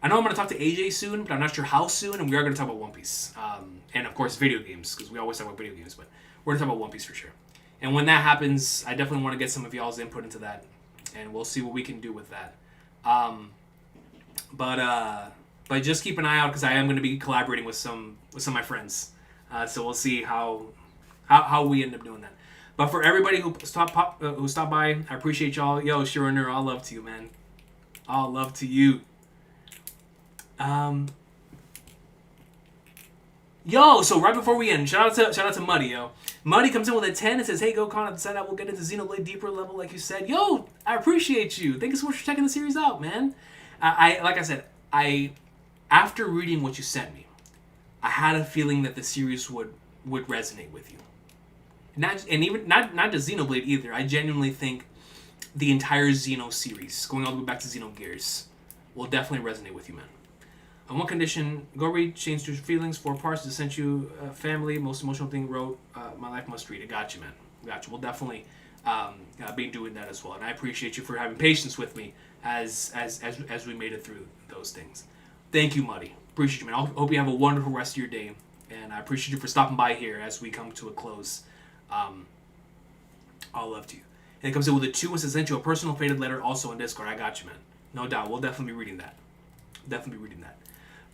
I know I'm going to talk to AJ soon, but I'm not sure how soon, and we are going to talk about One Piece. And, of course, video games, because we always talk about video games, but we're going to talk about One Piece for sure. And when that happens, I definitely want to get some of y'all's input into that, and we'll see what we can do with that. But just keep an eye out because I am going to be collaborating with some of my friends. So we'll see how we end up doing that. But for everybody who stopped by, I appreciate y'all. Yo, Shirunner, all love to you, man. All love to you. Yo, so right before we end, shout out to Muddy, yo. Muddy comes in with a 10 and says, hey, Go Con, I decided I will get into Xenoblade deeper level like you said. Yo, I appreciate you. Thank you so much for checking the series out, man. Like I said, after reading what you sent me, I had a feeling that the series would resonate with you. Not just Xenoblade either. I genuinely think the entire Xeno series, going all the way back to Xenogears, will definitely resonate with you, man. On one condition, go read Change Your Feelings, 4 parts, to send you family, most emotional thing wrote, my life must read it. Got you, man. Got you. We'll definitely be doing that as well. And I appreciate you for having patience with me as we made it through those things. Thank you, Muddy. Appreciate you, man. I hope you have a wonderful rest of your day. And I appreciate you for stopping by here as we come to a close. All love to you. And it comes in with a 2 and says, sent you a personal faded letter also on Discord. I got you, man. No doubt. We'll definitely be reading that.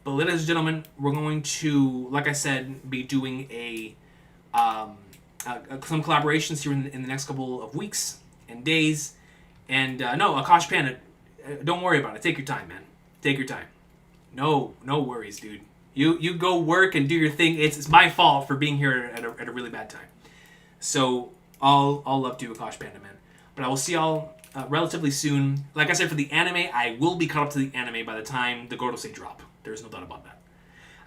But ladies and gentlemen, we're going to, like I said, be doing some collaborations here in the next couple of weeks and days. And no, Akash Panda, don't worry about it. Take your time, man. Take your time. No worries, dude. You go work and do your thing. It's my fault for being here at a really bad time. So all love to you, Akash Panda, man. But I will see y'all relatively soon. Like I said, for the anime, I will be caught up to the anime by the time the Gorosei drop. There's no doubt about that.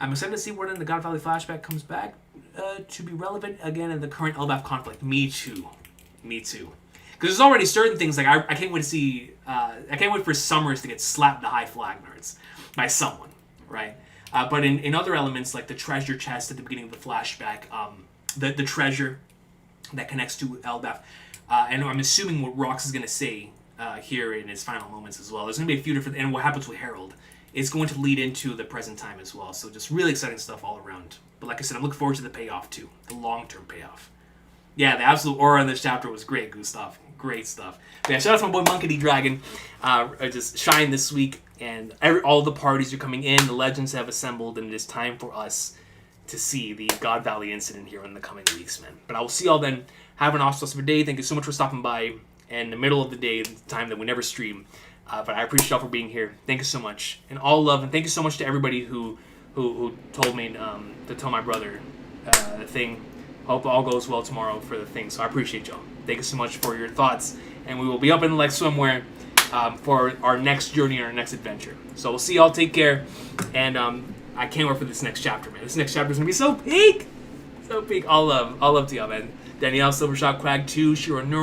I'm excited to see when the God Valley flashback comes back to be relevant again in the current Elbaf conflict. Me too. Because there's already certain things, like I can't wait to see... I can't wait for Summers to get slapped to high Flagnards by someone, right? But in other elements, like the treasure chest at the beginning of the flashback, the treasure that connects to Elbaf, and I'm assuming what Rox is going to say here in his final moments as well. There's going to be a few different... And what happens with Harold is going to lead into the present time as well. So just really exciting stuff all around. But like I said, I'm looking forward to the payoff too. The long-term payoff. Yeah, the absolute aura in this chapter was great, Gustav. Great stuff. But yeah, shout out to my boy Monkey D. Dragon. Just shine this week. And all the parties are coming in. The legends have assembled. And it is time for us to see the God Valley incident here in the coming weeks, man. But I will see y'all then. Have an awesome day. Thank you so much for stopping by in the middle of the day, the time that we never stream. But I appreciate y'all for being here. Thank you so much. And all love, and thank you so much to everybody who told me to tell my brother the thing. Hope all goes well tomorrow for the thing. So I appreciate y'all. Thank you so much for your thoughts. And we will be up in the lake somewhere for our next journey and our next adventure. So we'll see y'all. Take care. And I can't wait for this next chapter, man. This next chapter is going to be so peak. So peak. All love to y'all, man. Danielle, Silvershot, Crag 2, Shiro Nura.